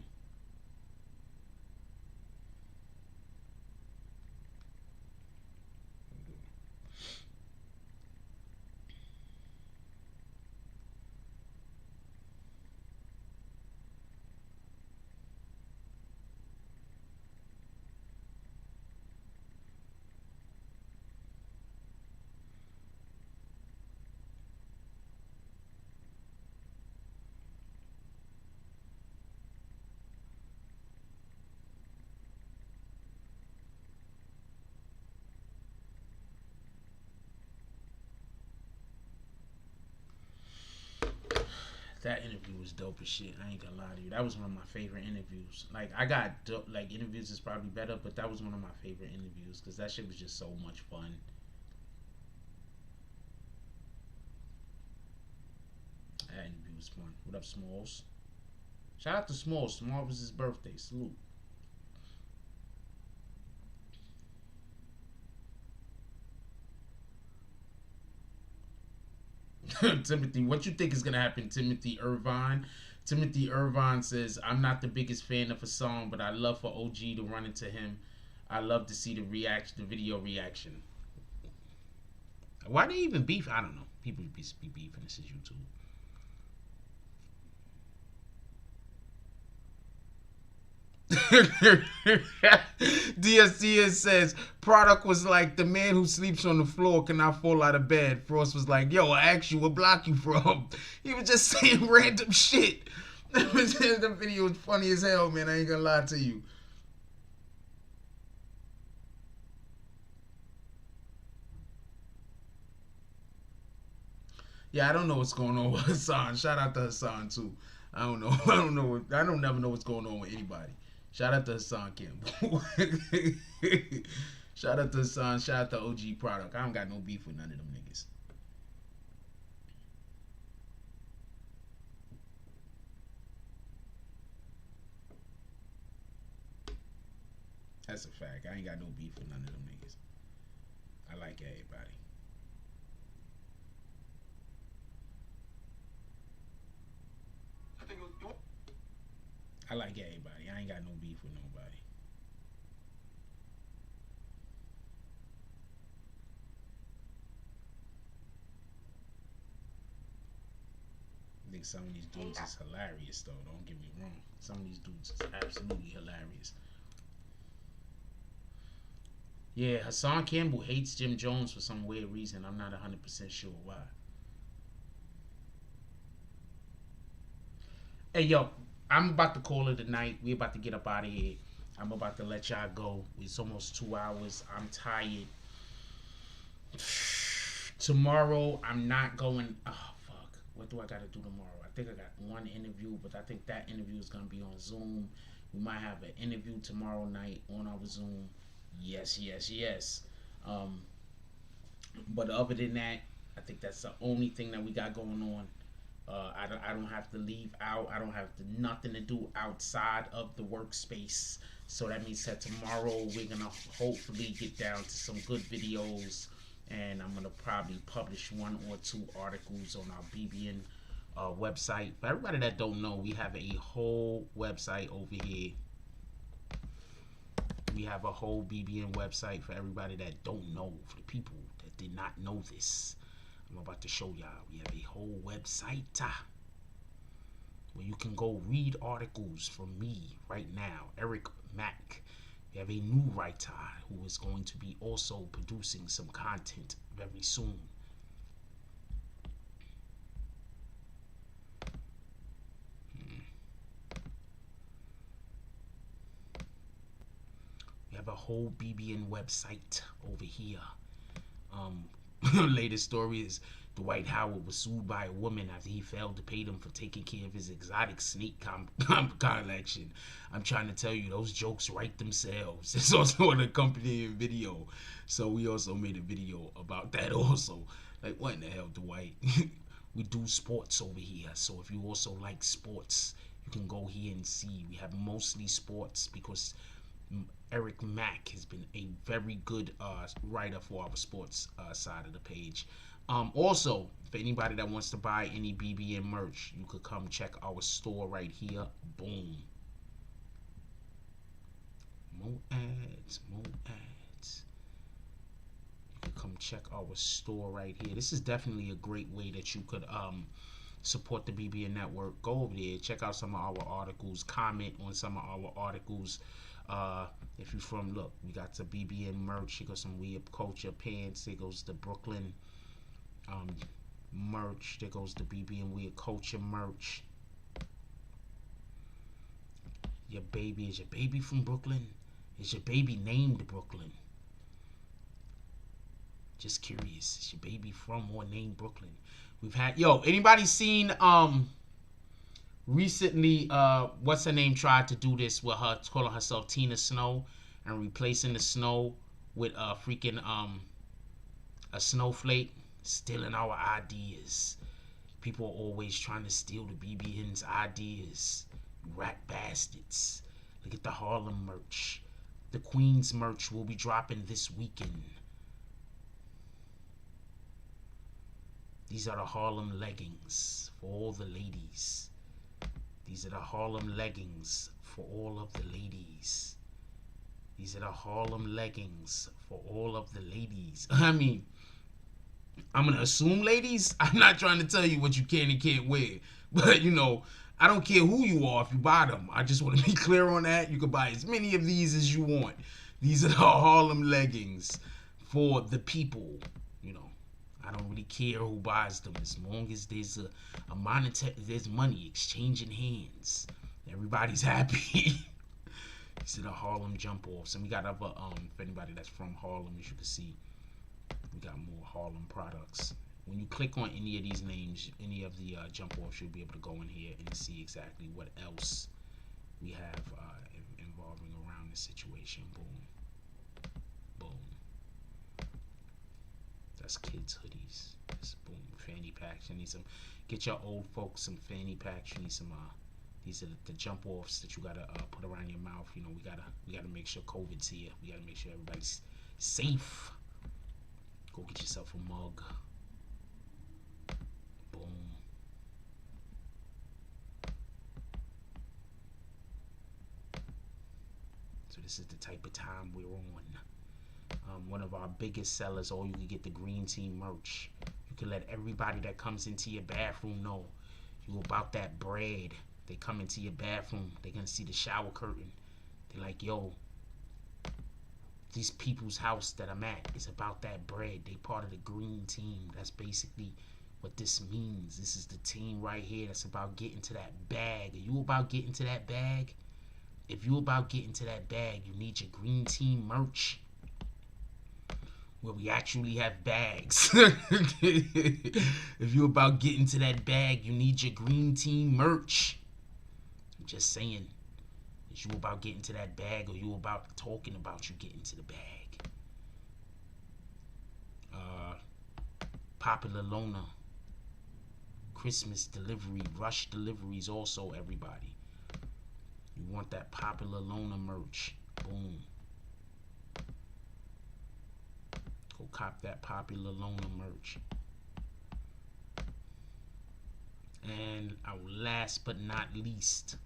That interview was dope as shit. I ain't gonna lie to you. That was one of my favorite interviews. Like, I got like interviews is probably better, but that was one of my favorite interviews because that shit was just so much fun. That interview was fun. What up, Smalls? Shout out to Smalls. Tomorrow was his birthday. Salute. Timothy, what you think is gonna happen, Timothy Irvine? Timothy Irvine says, I'm not the biggest fan of a song, but I love for OG to run into him. I love to see the video reaction. Why they even beef? I don't know. People be beefing. This is YouTube. DSTS says, product was like, the man who sleeps on the floor cannot fall out of bed. Frost was like, yo, I asked you what block you from. He was just saying random shit. The video was funny as hell, man. I ain't gonna lie to you. Yeah, I don't know what's going on with Hassan. Shout out to Hassan too. I don't know. I don't never know what's going on with anybody. Shout out to Hassan Campbell. Shout out to Hassan. Shout out to OG Product. I don't got no beef with none of them niggas. That's a fact. I ain't got no beef with none of them niggas. I like everybody. I like everybody. I ain't got no beef with nobody. I think some of these dudes is hilarious, though. Don't get me wrong. Some of these dudes is absolutely hilarious. Yeah, Hassan Campbell hates Jim Jones for some weird reason. I'm not 100% sure why. Hey, yo, I'm about to call it a night. We about to get up out of here. I'm about to let y'all go. It's almost 2 hours. I'm tired. Tomorrow, I'm not going. Oh, fuck. What do I got to do tomorrow? I think I got one interview, but I think that interview is going to be on Zoom. We might have an interview tomorrow night on our Zoom. Yes. But other than that, I think that's the only thing that we got going on. I don't have to leave out. I don't have nothing to do outside of the workspace. So that means that tomorrow we're going to hopefully get down to some good videos. And I'm going to probably publish 1 or 2 articles on our BBN website. For everybody that don't know, we have a whole website over here. We have a whole BBN website for everybody that don't know. For the people that did not know this. I'm about to show y'all. We have a whole website where you can go read articles from me right now, Eric Mack. We have a new writer who is going to be also producing some content very soon. We have a whole BBN website over here. Latest story is Dwight Howard was sued by a woman after he failed to pay them for taking care of his exotic snake collection. I'm trying to tell you, those jokes write themselves. It's also an accompanying video. So we also made a video about that also. Like, what in the hell, Dwight? We do sports over here. So if you also like sports, you can go here and see. We have mostly sports because Eric Mack has been a very good writer for our sports side of the page. Also, for anybody that wants to buy any BBN merch, you could come check our store right here. Boom. More ads. You could come check our store right here. This is definitely a great way that you could support the BBN Network. Go over there, check out some of our articles, comment on some of our articles. If you're from, look, we got the BBN merch. Here goes some weird culture pants. There goes the Brooklyn merch. There goes the BBN weird culture merch. Your baby, is your baby from Brooklyn? Is your baby named Brooklyn? Just curious. Is your baby from or named Brooklyn? We've had, yo, anybody seen recently, what's her name tried to do this with her, calling herself Tina Snow and replacing the snow with a freaking a snowflake, stealing our ideas. People are always trying to steal the BBN's ideas. Rat bastards. Look at the Harlem merch. The Queens merch will be dropping this weekend. These are the Harlem leggings for all the ladies. These are the Harlem leggings for all of the ladies. These are the Harlem leggings for all of the ladies. I mean, I'm going to assume ladies. I'm not trying to tell you what you can and can't wear. But, you know, I don't care who you are if you buy them. I just want to be clear on that. You can buy as many of these as you want. These are the Harlem leggings for the people. You know, I don't really care who buys them as long as there's a monetary, there's money exchanging hands. Everybody's happy. These are the Harlem jump offs, and we got other for anybody that's from Harlem, as you can see, we got more Harlem products. When you click on any of these names, any of the jump offs, you'll be able to go in here and see exactly what else we have involving around this situation. Boom, boom. That's kids hoodies. That's boom, fanny packs. You need some. Get your old folks some fanny packs. You need some. These are the jump offs that you gotta put around your mouth. You know, we gotta make sure COVID's here. We gotta make sure everybody's safe. Go get yourself a mug. Boom. So this is the type of time we're on. One of our biggest sellers, or you can get the green team merch. You can let everybody that comes into your bathroom know you about that bread. They come into your bathroom, they're gonna see the shower curtain. They're like, yo, these people's house that I'm at is about that bread. They part of the green team. That's basically what this means. This is the team right here that's about getting to that bag. Are you about getting to that bag? If you about getting to that bag, you need your green team merch, where we actually have bags. If you about getting to that bag, you need your green team merch. I'm just saying. Is you about getting to that bag, or you about talking about you getting to the bag? Popular loaner. Christmas delivery, rush deliveries also, everybody. You want that popular loaner merch. Boom. Go cop that popular loaner merch. And our last but not least,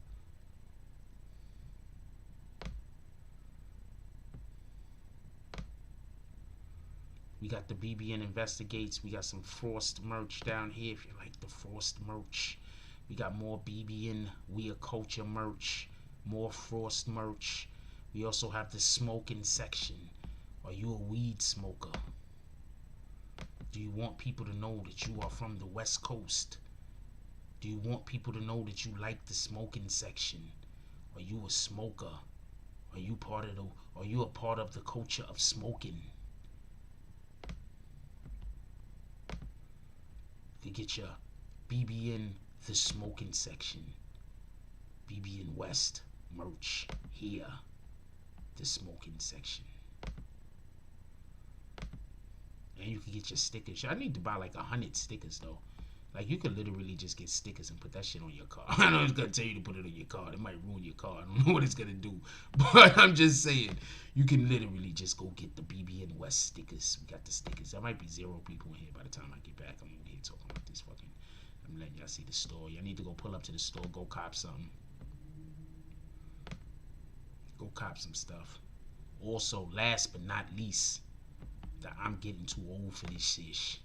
we got the BBN Investigates. We got some Frost merch down here if you like the Frost merch. We got more BBN We Are Culture merch, more Frost merch. We also have the smoking section. Are you a weed smoker? Do you want people to know that you are from the West Coast? Do you want people to know that you like the smoking section? Are you a smoker? Are you a part of the culture of smoking? You get your BBN the smoking section. BBN West merch here. The smoking section. And you can get your stickers. I need to buy like 100 stickers though. Like, you could literally just get stickers and put that shit on your car. I know it's gonna tell you to put it on your car. It might ruin your car. I don't know what it's gonna do. But I'm just saying, you can literally just go get the BBN West stickers. We got the stickers. There might be 0 people in here by the time I get back. I'm over here talking about this fucking. I'm letting y'all see the store. Y'all need to go pull up to the store, go cop something. Go cop some stuff. Also, last but not least, that I'm getting too old for this shit.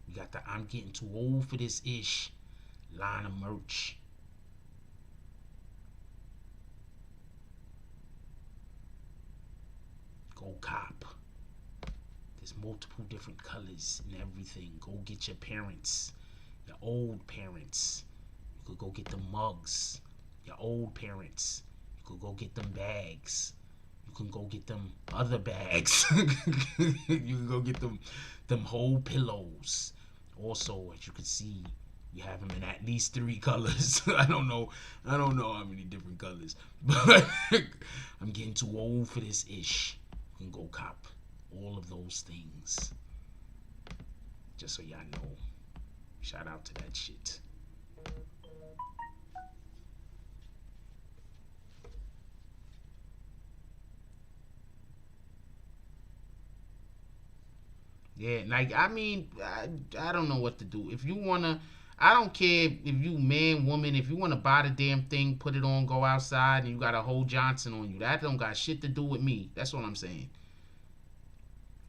We got the I'm getting too old for this ish line of merch. Go cop. There's multiple different colors and everything. Go get your parents, your old parents. You could go get them mugs. Your old parents. You could go get them bags. You can go get them other bags. You can go get them whole pillows. Also, as you can see, we have them in at least 3 colors. I don't know how many different colors. But I'm getting too old for this ish. You can go cop all of those things. Just so y'all know. Shout out to that shit. Yeah, like, I mean, I don't know what to do. If you wanna, I don't care if you man, woman, if you wanna buy the damn thing, put it on, go outside, and you got a whole Johnson on you. That don't got shit to do with me. That's what I'm saying.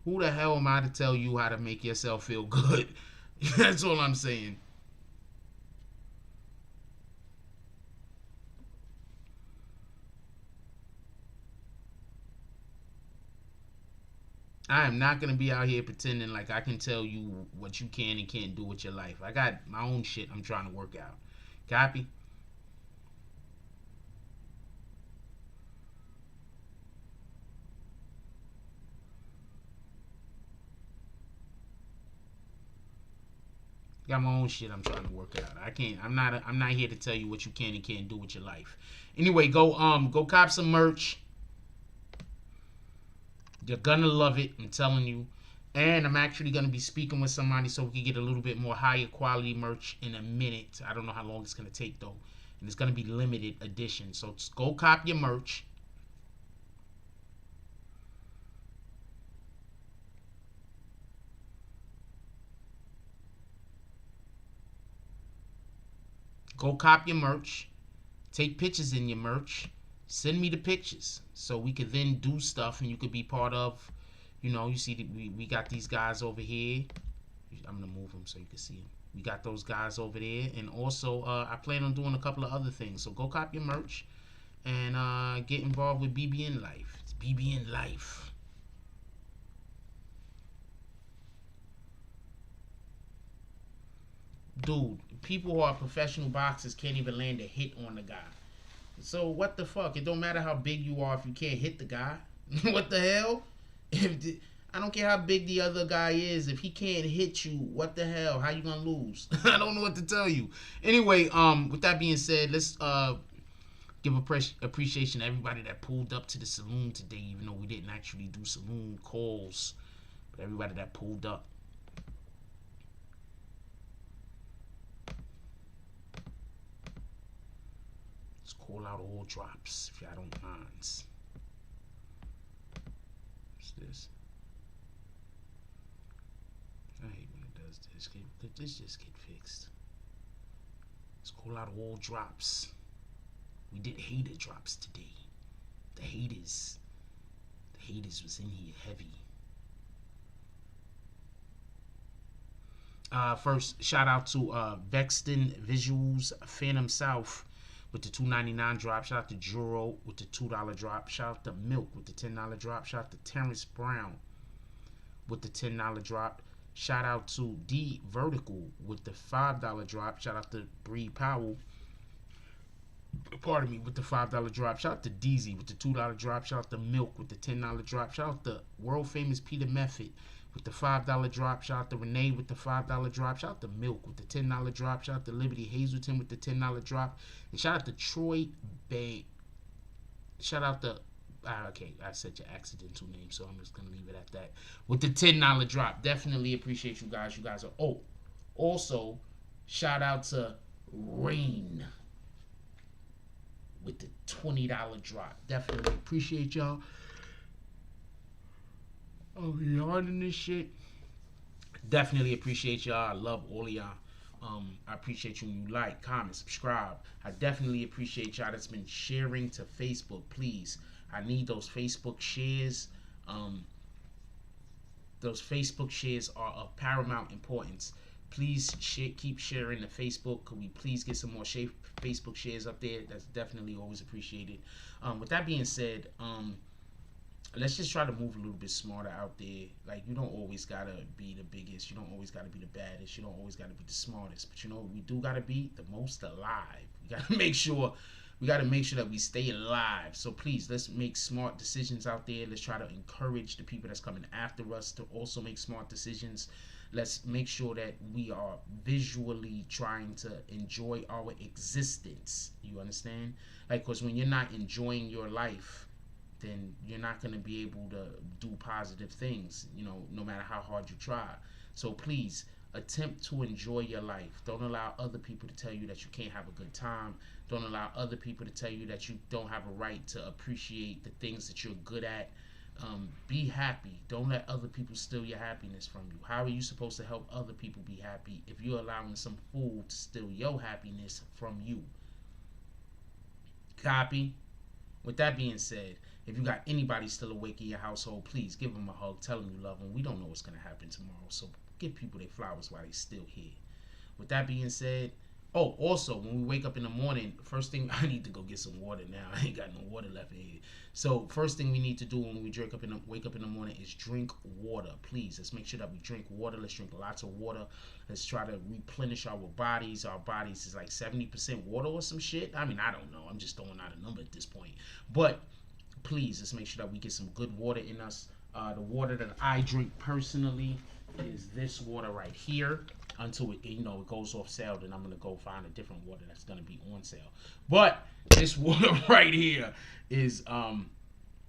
Who the hell am I to tell you how to make yourself feel good? That's all I'm saying. I am not gonna be out here pretending like I can tell you what you can and can't do with your life. I got my own shit I'm trying to work out. Copy? Got my own shit I'm trying to work out. I can't. I'm not here to tell you what you can and can't do with your life. Anyway, go cop some merch. You're gonna love it. I'm telling you. And I'm actually gonna be speaking with somebody so we can get a little bit more higher quality merch in a minute. I don't know how long it's gonna take though, and it's gonna be limited edition. So just go cop your merch. Go cop your merch. Take pictures in your merch. Send me the pictures so we could then do stuff and you could be part of. You know, you see, we got these guys over here. I'm gonna move them so you can see them. We got those guys over there, and also I plan on doing a couple of other things. So go cop your merch and get involved with BBN Life. It's BBN Life. Dude, people who are professional boxers can't even land a hit on the guy. So what the fuck? It don't matter how big you are if you can't hit the guy. What the hell? I don't care how big the other guy is. If he can't hit you, what the hell? How you gonna lose? I don't know what to tell you. Anyway, with that being said, let's give appreciation to everybody that pulled up to the saloon today, even though we didn't actually do saloon calls. But everybody that pulled up. Let's call out all drops if y'all don't mind. What's this? I hate when it does this. Let this just get fixed. Let's call out all drops. We did hater drops today. The haters was in here heavy. First, shout out to Vexton Visuals, Phantom South with the $2.99 drop. Shout out to Juro with the $2 drop. Shout out to Milk with the $10 drop. Shout out to Terrence Brown with the $10 drop. Shout out to D Vertical with the $5 drop. Shout out to Bree Powell, pardon me, with the $5 drop. Shout out to DZ with the $2 drop. Shout out to Milk with the $10 drop. Shout out to world famous Peter Method with the $5 drop. Shout out to Renee with the $5 drop. Shout out to Milk with the $10 drop. Shout out to Liberty Hazelton with the $10 drop. And shout out to Troy Bay. Shout out to okay, I said your accidental name, so I'm just gonna leave it at that. With the $10 drop, definitely appreciate you guys. You guys are also shout out to Rain with the $20 drop. Definitely appreciate y'all. Oh, yawning this shit. Definitely appreciate y'all. I love all of y'all. I appreciate you when you like, comment, subscribe. I definitely appreciate y'all that's been sharing to Facebook. Please, I need those Facebook shares. Those Facebook shares are of paramount importance. Please keep sharing the Facebook. Could we please get some more Facebook shares up there? That's definitely always appreciated. With that being said, let's just try to move a little bit smarter out there. Like, you don't always gotta be the biggest. You don't always gotta be the baddest. You don't always gotta be the smartest. But you know, we do gotta be the most alive. We gotta make sure that we stay alive. So please, let's make smart decisions out there. Let's try to encourage the people that's coming after us to also make smart decisions. Let's make sure that we are visually trying to enjoy our existence. You understand? Like, because when you're not enjoying your life, then you're not going to be able to do positive things, you know, no matter how hard you try. So please, attempt to enjoy your life. Don't allow other people to tell you that you can't have a good time. Don't allow other people to tell you that you don't have a right to appreciate the things that you're good at. Be happy. Don't let other people steal your happiness from you. How are you supposed to help other people be happy if you're allowing some fool to steal your happiness from you? Copy? With that being said, if you got anybody still awake in your household, please give them a hug. Tell them you love them. We don't know what's going to happen tomorrow. So Give people their flowers while they still here. With that being said, oh, also, when we wake up in the morning, first thing, I need to go get some water now. I ain't got no water left in here. So first thing we need to do when we wake up in the morning is drink water. Please, let's make sure that we drink water. Let's drink lots of water. Let's try to replenish our bodies. Our bodies is like 70% water or some shit. I mean, I don't know. I'm just throwing out a number at this point. But please, let's make sure that we get some good water in us. The water that I drink personally is this water right here. Until it goes off sale, then I'm gonna go find a different water that's gonna be on sale. But this water right here is,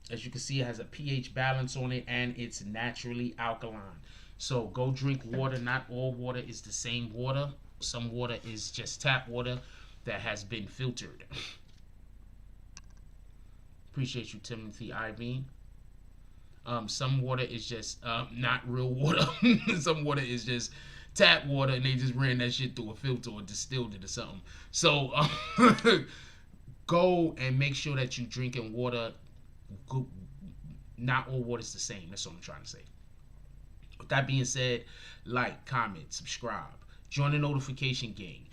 as you can see, it has a pH balance on it, and it's naturally alkaline. So go drink water. Not all water is the same water. Some water is just tap water that has been filtered. Appreciate you, Timothy Iveen. Some water is just not real water. Some water is just tap water, and they just ran that shit through a filter or distilled it or something. So go and make sure that you drinking water. Not all water is the same. That's what I'm trying to say. With that being said, like, comment, subscribe, join the notification gang.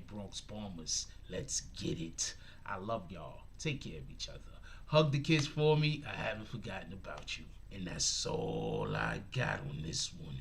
#Bronx Bombers. Let's get it. I love y'all. Take care of each other. Hug the kids for me. I haven't forgotten about you. And that's all I got on this one.